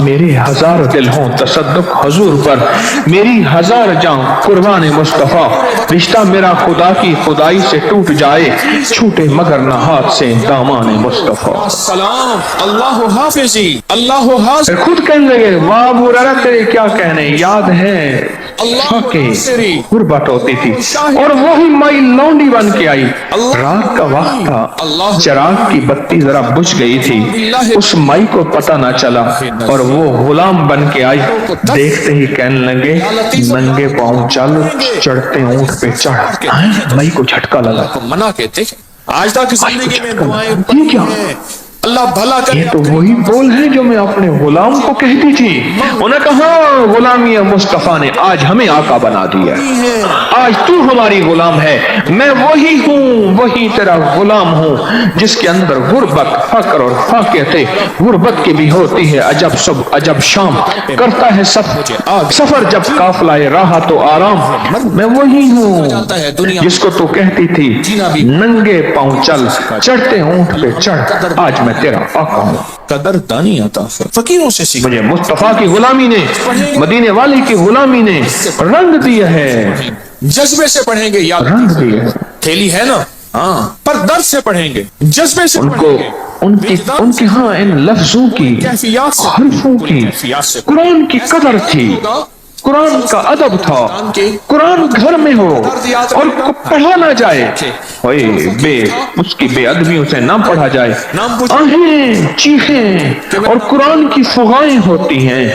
میرے ہزار دل ہوں تصدق حضور پر، میری ہزار جان قربان مصطفیٰ، رشتہ میرا خدا کی خدائی سے ٹوٹ جائے، چھوٹے مگر نہ ہاتھ سے دامان مصطفیٰ۔ سلام اللہ حافظی اللہ حافظ۔ پھر خود کہنے لگے واہ ابو ہریرہ تیرے کیا کہنے، یاد ہے کہ غربت ہوتی تھی اور وہی مائی لونڈی بن کے آئی، رات کا وقت تھا، چراغ کی بتی ذرا بجھ گئی تھی، اس مائی کو پتہ نہ چلا اور وہ غلام بن کے آئی، دیکھتے ہی کہنے لگے ننگے پاؤں چل چڑھتے اونٹ پہ چڑھ۔ مائی کو جھٹکا لگا، منع کہتے ہیں آج تک زندگی میں دعائیں یہ کیا؟ اللہ بھلا کرے۔ یہ تو وہی بول ہے جو میں اپنے غلام کو کہتی تھی۔ انہوں نے کہا غلامی مصطفیٰ نے آج ہمیں آقا بنا دیا، آج تو ہماری غلام ہے، میں وہی ہوں، وہی تیرا غلام ہوں جس کے اندر غربت فقر اور فاقے تھے، غربت کی بھی ہوتی ہے عجب صبح عجب شام، کرتا ہے سفر جب قافلہ راہ تو آرام، میں وہی ہوں جس کو تو کہتی تھی ننگے پاؤں چل چڑھتے اونٹ پہ چڑھ، آج میں تیرا آقا ہوں۔ قدر دانی عطا فرما، فقیروں سے سیکھ، مجھے مصطفیٰ کی غلامی نے، مدینے والے کی غلامی نے رنگ دیا ہے، جذبے سے پڑھیں گے، یاد رنگ دیا ہے۔ تھیلی ہے نا، ہاں، پر درد سے پڑھیں گے، جذبے سے ان کو ان کے ہاں ان لفظوں کی، حرفوں کی، قرآن کی قدر تھی، قرآن کا ادب تھا، قرآن گھر میں ہو اور پڑھا نہ جائے، اس کی بے ادبیوں سے نہ پڑھا جائے، آہیں چیخیں اور قرآن کی فغائیں ہوتی ہیں،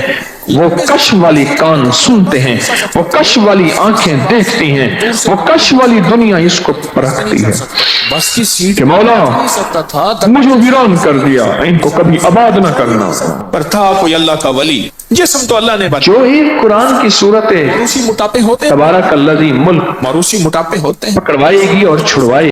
وہ کش والی کان سنتے ہیں، وہ کش والی آنکھیں دیکھتی ہیں، وہ کش والی دنیا اس کو پرکھتی ہے بس کی سیٹ کہ مولا سکتا تھا، مجھے ویران کر دیا، ان کو کبھی آباد نہ کرنا۔ پر تھا کوئی اللہ کا ولی، جسم تو اللہ نے بنا، جو ایک قرآن کی صورت ماروسی موٹاپے ہوتے ہیں، تبارک الذی ملک ماروسی موٹاپے ہوتے ہیں، پکڑوائے گی اور چھڑوائے